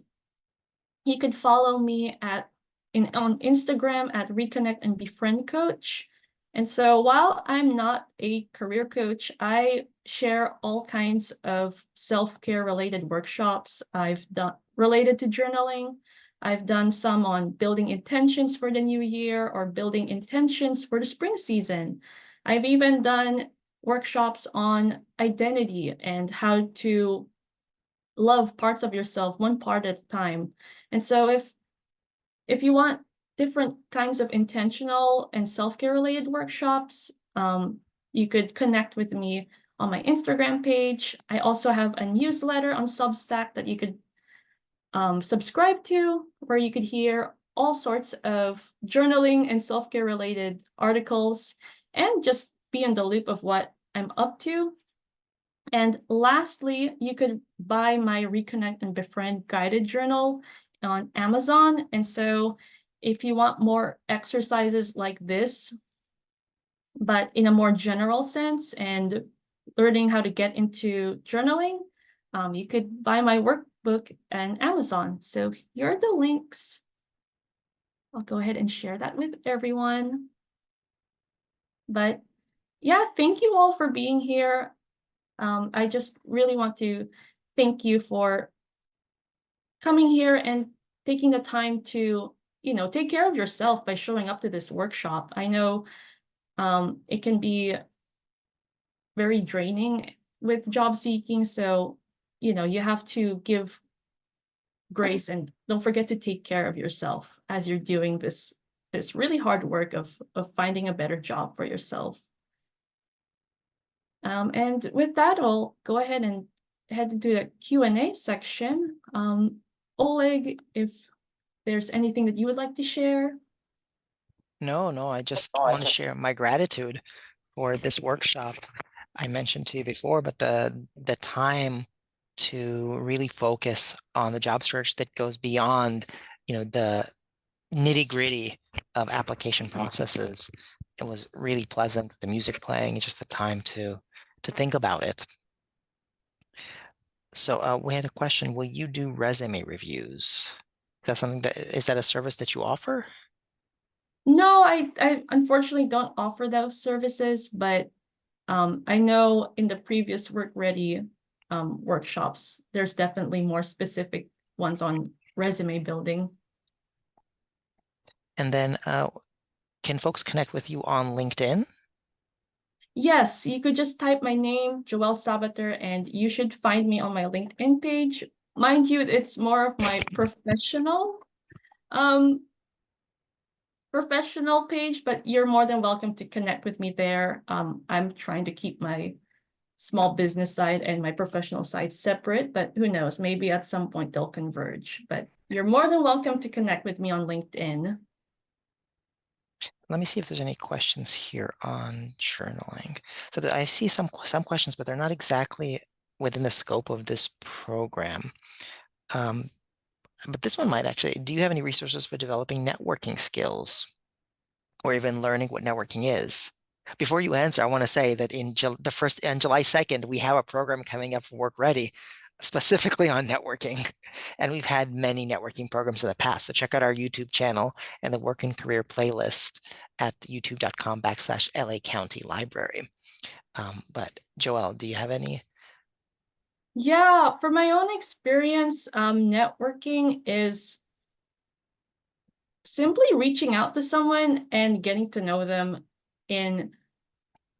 you could follow me on Instagram at Reconnect and Befriend Coach. And so while I'm not a career coach, I share all kinds of self-care related workshops I've done related to journaling. I've done some on building intentions for the new year or building intentions for the spring season. I've even done workshops on identity and how to love parts of yourself one part at a time. And so if you want different kinds of intentional and self-care related workshops, you could connect with me on my Instagram page. I also have a newsletter on Substack that you could subscribe to, where you could hear all sorts of journaling and self-care related articles and just be in the loop of what I'm up to. And lastly, you could buy my Reconnect and Befriend guided journal on Amazon. And so if you want more exercises like this, but in a more general sense and learning how to get into journaling, you could buy my workbook on Amazon. So here are the links. I'll go ahead and share that with everyone. But yeah, thank you all for being here. I just really want to thank you for coming here and taking the time to, take care of yourself by showing up to this workshop. I know it can be very draining with job seeking, so you have to give grace and don't forget to take care of yourself as you're doing this really hard work of finding a better job for yourself. And with that, I'll go ahead and head into the Q&A section. Oleg, if there's anything that you would like to share. No, I just want to share my gratitude for this workshop. I mentioned to you before, but the time to really focus on the job search that goes beyond, the nitty-gritty of application processes. It was really pleasant, the music playing, just the time to think about it. So we had a question, will you do resume reviews? Is that a service that you offer? No, I unfortunately don't offer those services, but I know in the previous Work Ready workshops, there's definitely more specific ones on resume building. And then can folks connect with you on LinkedIn? Yes, you could just type my name, Joelle Sabater, and you should find me on my LinkedIn page. Mind you, it's more of my um, professional page, but you're more than welcome to connect with me there. I'm trying to keep my small business side and my professional side separate, but who knows, maybe at some point they'll converge. But you're more than welcome to connect with me on LinkedIn. Let me see if there's any questions here on journaling. So I see some questions, but they're not exactly within the scope of this program. But this one might actually, do you have any resources for developing networking skills or even learning what networking is? Before you answer, I want to say that on July 2nd, we have a program coming up for Work Ready specifically on networking. And we've had many networking programs in the past. So check out our YouTube channel and the Work and Career playlist at youtube.com/LA County Library. But Joelle, do you have any? Yeah, for my own experience, networking is simply reaching out to someone and getting to know them in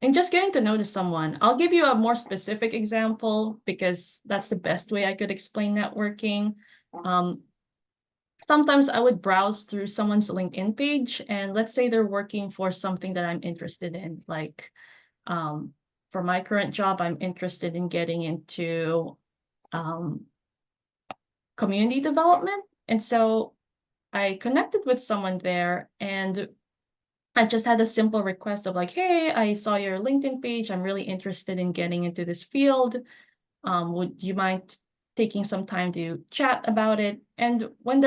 and just getting to know someone. I'll give you a more specific example because that's the best way I could explain networking. Um, Sometimes I would browse through someone's LinkedIn page, and let's say they're working for something that I'm interested in. Like for my current job, I'm interested in getting into um, community development. And so I connected with someone there and I just had a simple request of like, hey, I saw your LinkedIn page. I'm really interested in getting into this field. Would you mind taking some time to chat about it? And when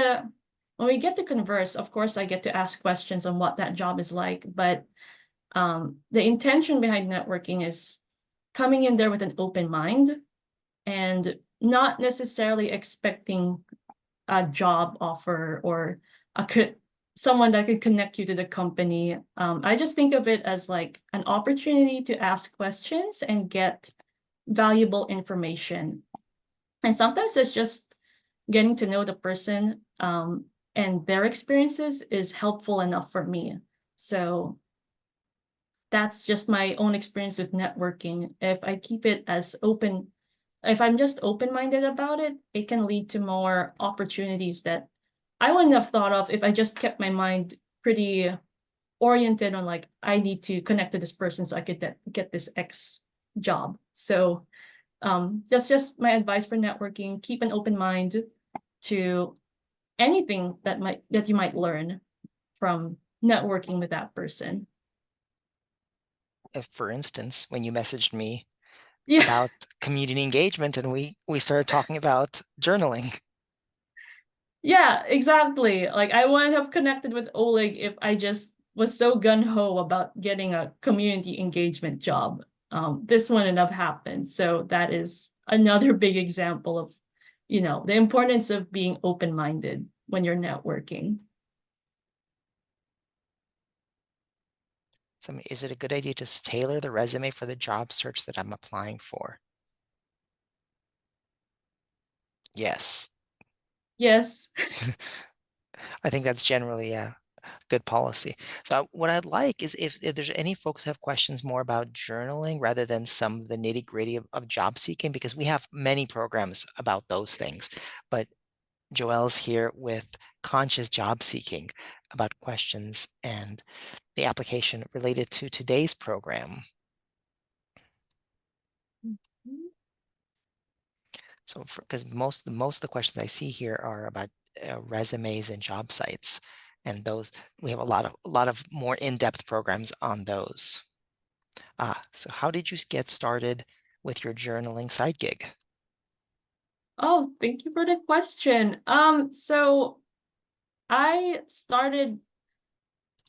we get to converse, of course, I get to ask questions on what that job is like. But the intention behind networking is coming in there with an open mind and not necessarily expecting a job offer or someone that could connect you to the company. I just think of it as like an opportunity to ask questions and get valuable information. And sometimes it's just getting to know the person. and their experiences is helpful enough for me. So that's just my own experience with networking. If I keep it as open, if I'm just open-minded about it, it can lead to more opportunities that I wouldn't have thought of if I just kept my mind pretty oriented on like I need to connect to this person so I could get this X job. So that's just my advice for networking. Keep an open mind to anything that you might learn from networking with that person. If, for instance, when you messaged me Yeah. about community engagement and we started talking about journaling. Yeah, exactly. Like I wouldn't have connected with Oleg if I just was so gung-ho about getting a community engagement job. This wouldn't have happened. So that is another big example of, the importance of being open-minded when you're networking. So, is it a good idea to tailor the resume for the job search that I'm applying for? Yes. Yes. I think that's generally a good policy. So what I'd like is if there's any folks who have questions more about journaling rather than some of the nitty-gritty of job seeking, because we have many programs about those things. But Joelle's here with conscious job seeking about questions and the application related to today's program. So because most of the questions I see here are about resumes and job sites, and those we have a lot of more in-depth programs on those. So how did you get started with your journaling side gig? Oh, thank you for the question. So I started,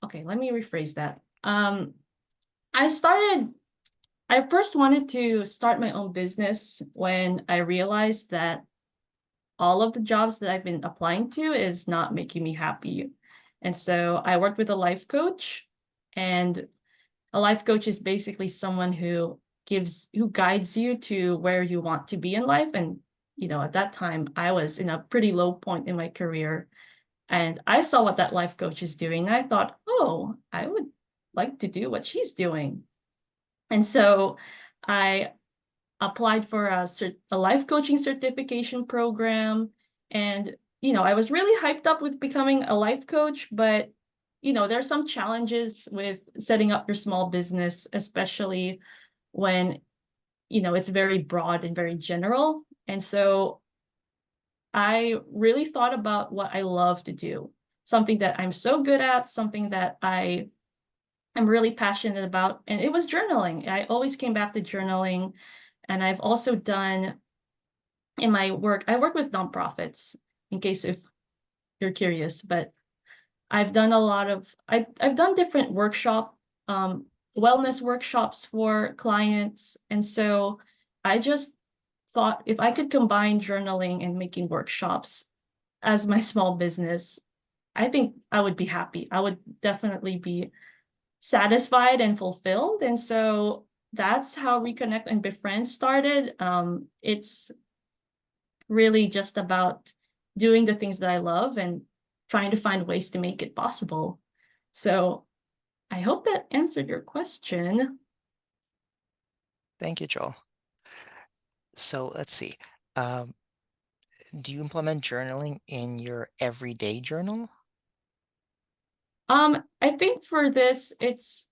okay, let me rephrase that. I started I first wanted to start my own business when I realized that all of the jobs that I've been applying to is not making me happy. And so I worked with a life coach, and a life coach is basically someone who guides you to where you want to be in life. And, at that time I was in a pretty low point in my career, and I saw what that life coach is doing. And I thought, oh, I would like to do what she's doing. And so I applied for a life coaching certification program. And, I was really hyped up with becoming a life coach, but, there are some challenges with setting up your small business, especially when, it's very broad and very general. And so I really thought about what I love to do, something that I'm so good at, something that I'm really passionate about. And it was journaling. I always came back to journaling. And I've also done in my work, I work with nonprofits, in case if you're curious, but I've done a lot of I've done different um wellness workshops for clients. And so I just thought if I could combine journaling and making workshops as my small business, I think I would be happy. I would definitely be satisfied and fulfilled. And so that's how Reconnect and Befriend started. It's really just about doing the things that I love and trying to find ways to make it possible. So I hope that answered your question. Thank you, Joel. So let's see. Um, do you implement journaling in your everyday journal? I think for this, it's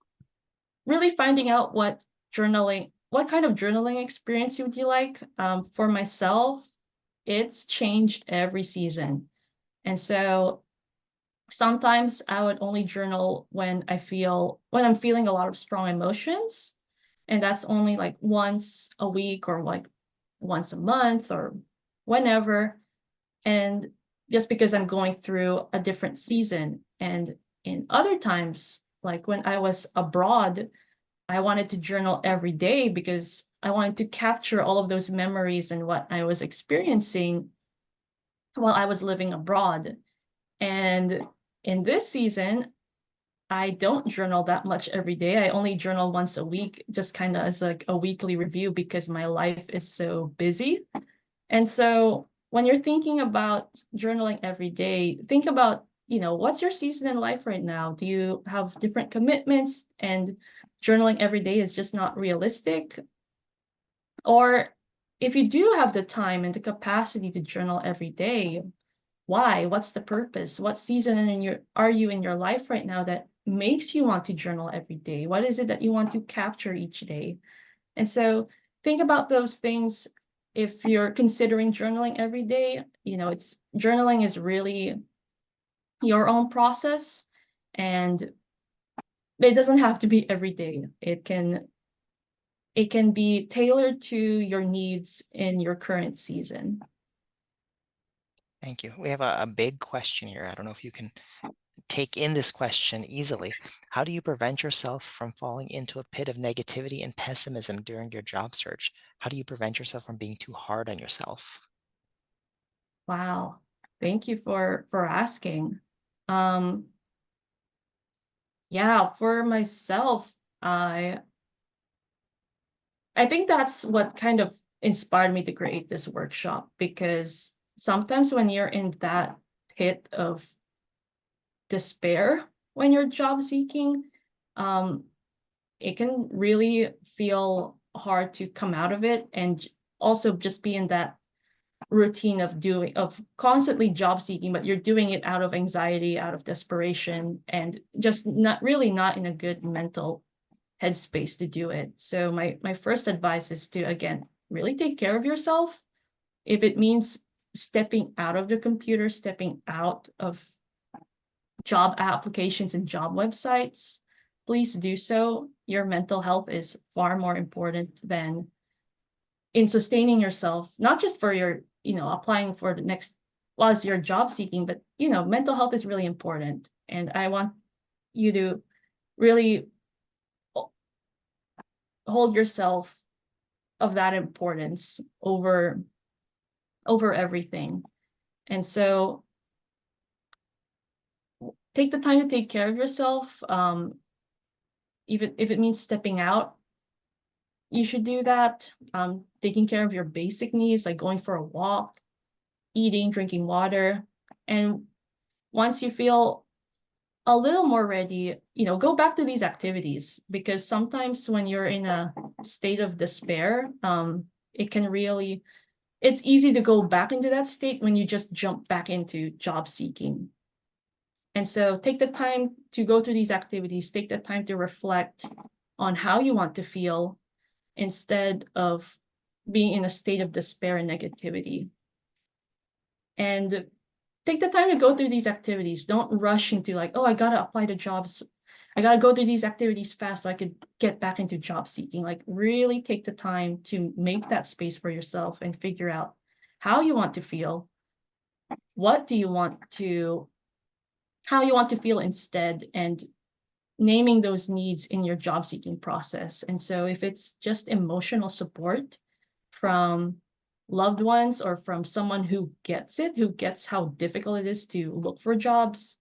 really finding out what kind of journaling experience would you like? For myself, it's changed every season. And so sometimes I would only journal when I'm feeling a lot of strong emotions. And that's only like once a week or like once a month or whenever. And just because I'm going through a different season. And in other times, like when I was abroad, I wanted to journal every day because I wanted to capture all of those memories and what I was experiencing while I was living abroad. And in this season, I don't journal that much every day. I only journal once a week, just kind of as like a weekly review because my life is so busy. And so when you're thinking about journaling every day, think about what's your season in life right now? Do you have different commitments and journaling every day is just not realistic? Or if you do have the time and the capacity to journal every day, why? What's the purpose? What season are you in your life right now that makes you want to journal every day? What is it that you want to capture each day? And so think about those things if you're considering journaling every day. It's journaling is really your own process, and it doesn't have to be every day. It can be tailored to your needs in your current season. Thank you. We have a big question here. I don't know if you can take in this question easily. How do you prevent yourself from falling into a pit of negativity and pessimism during your job search? How do you prevent yourself from being too hard on yourself? Wow. Thank you for asking. Um, yeah, for myself, I think that's what kind of inspired me to create this workshop, because sometimes when you're in that pit of despair when you're job seeking, um, it can really feel hard to come out of it, and also just be in that routine of constantly job seeking, but you're doing it out of anxiety, out of desperation, and just not in a good mental headspace to do it. So my first advice is to, again, really take care of yourself. If it means stepping out of the computer, stepping out of job applications and job websites, please do so. Your mental health is far more important than in sustaining yourself, not just for your, applying for the next, whilst you're job seeking, but, mental health is really important. And I want you to really hold yourself of that importance over everything. And so take the time to take care of yourself. Even if it means stepping out, you should do that. Taking care of your basic needs, like going for a walk, eating, drinking water. And once you feel a little more ready, go back to these activities, because sometimes when you're in a state of despair, it can really, it's easy to go back into that state when you just jump back into job seeking. And so take the time to go through these activities, take the time to reflect on how you want to feel instead of being in a state of despair and negativity. And take the time to go through these activities. Don't rush into like, oh, I gotta apply to jobs. I gotta go through these activities fast so I could get back into job seeking. Like, really take the time to make that space for yourself and figure out how you want to feel. What do you want to, how you want to feel instead, and naming those needs in your job seeking process. And so if it's just emotional support from loved ones or from someone who gets it, who gets how difficult it is to look for jobs,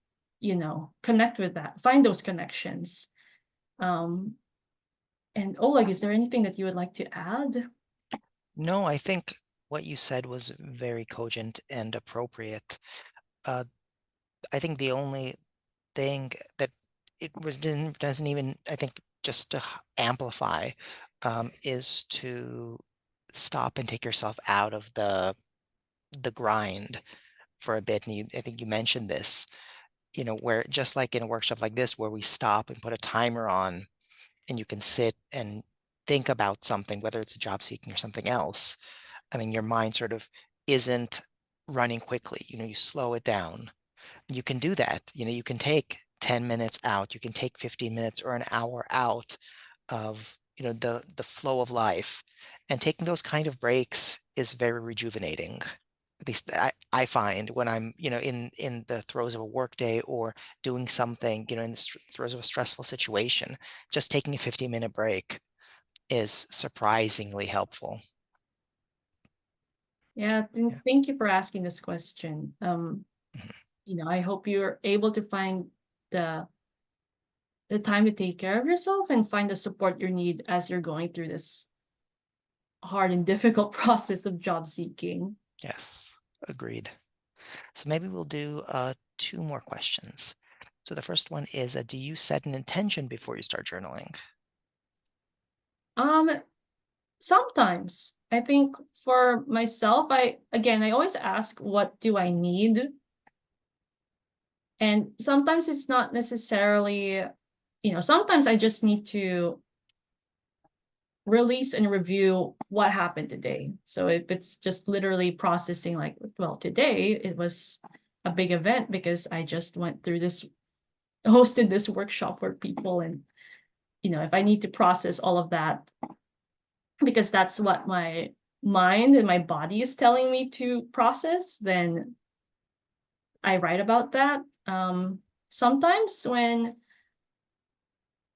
connect with that, find those connections. Um, and Oleg, is there anything that you would like to add? No, I think what you said was very cogent and appropriate. Uh, I think the only thing that it was didn't doesn't even I think just to amplify is to stop and take yourself out of the grind for a bit. And I think you mentioned this, where just like in a workshop like this, where we stop and put a timer on, and you can sit and think about something, whether it's a job seeking or something else. I mean, your mind sort of isn't running quickly. You slow it down. You can do that. You can take 10 minutes out, you can take 15 minutes or an hour out of, the flow of life. And taking those kind of breaks is very rejuvenating. At least I find when I'm, in the throes of a workday or doing something, in the throes of a stressful situation, just taking a 15-minute break is surprisingly helpful. Yeah, Yeah. thank you for asking this question. Mhm. I hope you're able to find the the time to take care of yourself and find the support you need as you're going through this hard and difficult process of job seeking. Yes, agreed. So maybe we'll do two more questions. So the first one is, do you set an intention before you start journaling? Um, Sometimes I think for myself, I always ask, what do I need? And sometimes it's not necessarily, sometimes I just need to release and review what happened today. So if it's just literally processing, like, well, today it was a big event because I just went through this, hosted this workshop for people. And, if I need to process all of that, because that's what my mind and my body is telling me to process, then I write about that. Sometimes when,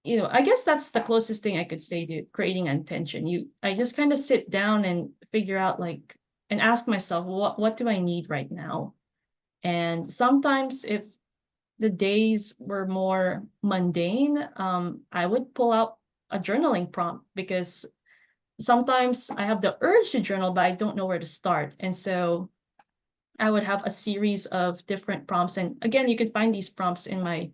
I guess that's the closest thing I could say to creating intention. I just kind of sit down and figure out, like, and ask myself, what do I need right now? And sometimes if the days were more mundane, I would pull out a journaling prompt, because sometimes I have the urge to journal, but I don't know where to start. And so I would have a series of different prompts. And again, you can find these prompts in my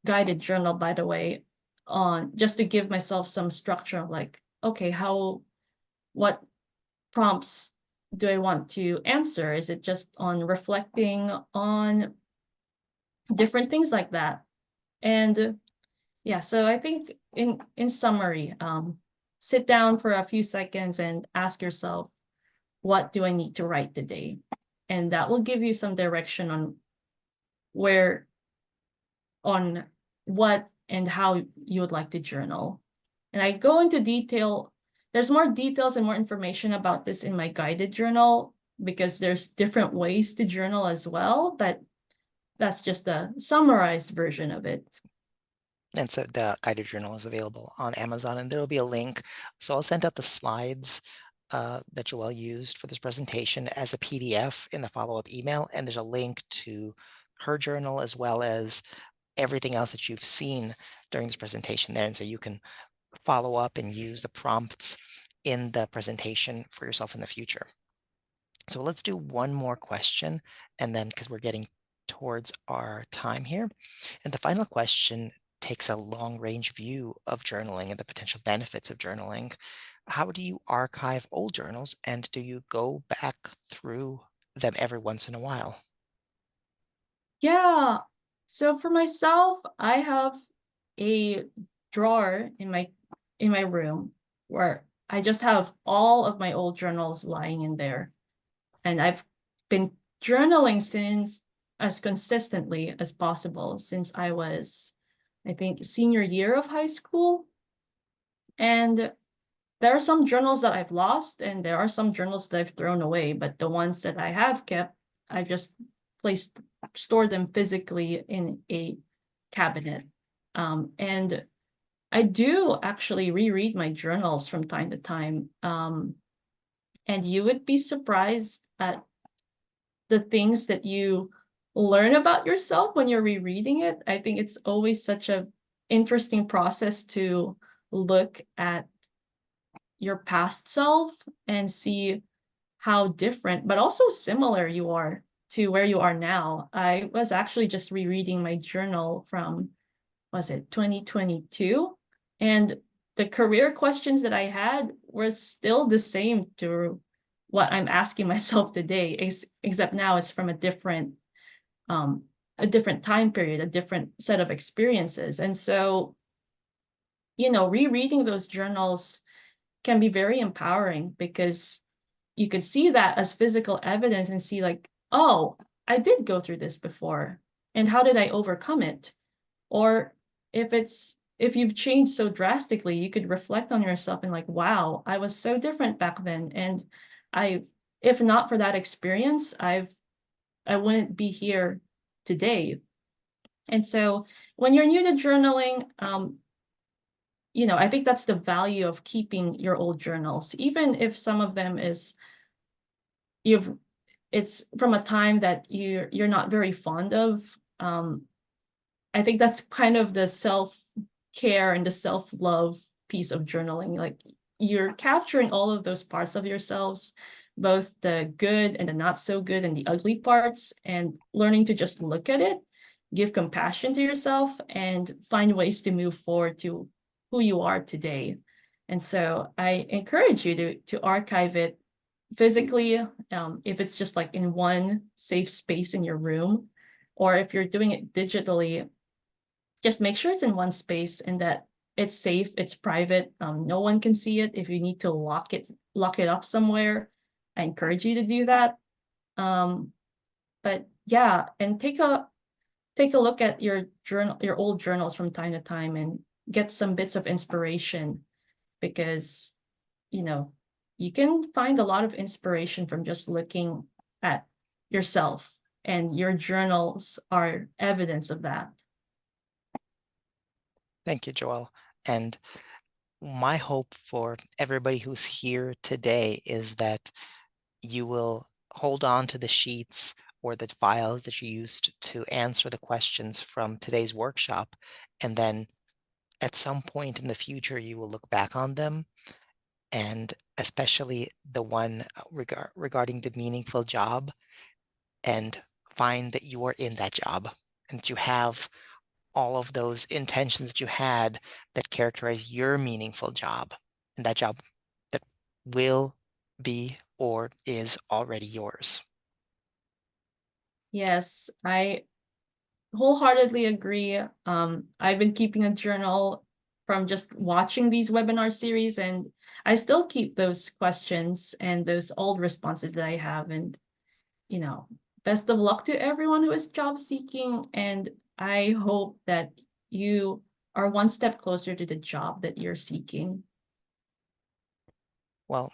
guided journal, by the way, on just to give myself some structure, like, okay, what prompts do I want to answer? Is it just on reflecting on different things like that? And yeah, so I think in summary, sit down for a few seconds and ask yourself, what do I need to write today? And that will give you some direction on where, on what and how you would like to journal. And I go into detail. There's more details and more information about this in my guided journal, because there's different ways to journal as well, but that's just a summarized version of it. And so the guided journal is available on Amazon, and there will be a link. So I'll send out the slides that Joelle used for this presentation as a PDF in the follow-up email, and there's a link to her journal as well as everything else that you've seen during this presentation there. And so you can follow up and use the prompts in the presentation for yourself in the future. So let's do one more question, and then because we're getting towards our time here. And the final question takes a long range view of journaling and the potential benefits of journaling. How do you archive old journals, and do you go back through them every once in a while? Yeah. So for myself, I have a drawer in my room where I just have all of my old journals lying in there. And I've been journaling since, as consistently as possible, since I was, I think, senior year of high school. And there are some journals that I've lost, and there are some journals that I've thrown away, but the ones that I have kept, I just placed, stored them physically in a cabinet. And I do actually reread my journals from time to time. And you would be surprised at the things that you learn about yourself when you're rereading it. I think it's always such a interesting process to look at your past self and see how different but also similar you are to where you are now. I was actually just rereading my journal from, was it 2022? And the career questions that I had were still the same to what I'm asking myself today, except now it's from um, a different time period, a different set of experiences. And so, rereading those journals can be very empowering, because you could see that as physical evidence and see, like, oh, I did go through this before. And how did I overcome it? Or if you've changed so drastically, you could reflect on yourself and, like, wow, I was so different back then. And I, if not for that experience, I wouldn't be here today. And so when you're new to journaling, I think that's the value of keeping your old journals, even if some of them is you've it's from a time that you're not very fond of. I think that's kind of the self-care and the self-love piece of journaling. Like, you're capturing all of those parts of yourselves both the good and the not so good and the ugly parts, and learning to just look at it, give compassion to yourself, and find ways to move forward to who you are today. And so I encourage you to archive it physically, if it's just like in one safe space in your room, or if you're doing it digitally, just make sure it's in one space and that it's safe, it's private, no one can see it. If you need to lock it up somewhere, I encourage you to do that. Um, but yeah, and take a look at your journal, your old journals from time to time, and get some bits of inspiration, because you know you can find a lot of inspiration from just looking at yourself, and your journals are evidence of that. Thank you, Joelle. And my hope for everybody who's here today is that you will hold on to the sheets or the files that you used to answer the questions from today's workshop. And then at some point in the future, you will look back on them, and especially the one regarding the meaningful job, and find that you are in that job and that you have all of those intentions that you had that characterize your meaningful job, and that job that will be or is already yours. Yes, I wholeheartedly agree. I've been keeping a journal from just watching these webinar series, and I still keep those questions and those old responses that I have. And, you know, best of luck to everyone who is job seeking. And I hope that you are one step closer to the job that you're seeking. Well,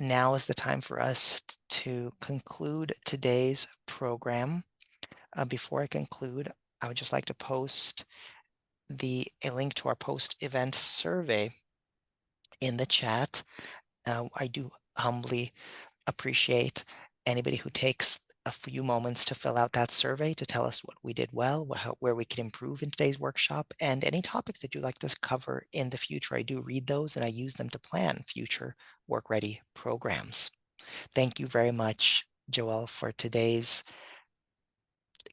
now is the time for us to conclude today's program. Before I conclude, I would just like to post a link to our post-event survey in the chat. I do humbly appreciate anybody who takes a few moments to fill out that survey to tell us what we did well, where we can improve in today's workshop, and any topics that you'd like to cover in the future. I do read those and I use them to plan future Work Ready programs. Thank you very much, Joelle, for today's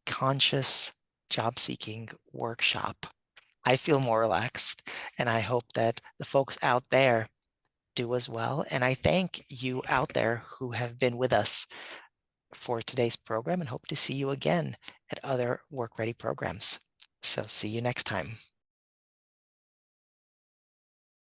conscious job seeking workshop. I feel more relaxed, and I hope that the folks out there do as well. And I thank you out there who have been with us for today's program, and hope to see you again at other Work Ready programs. So see you next time.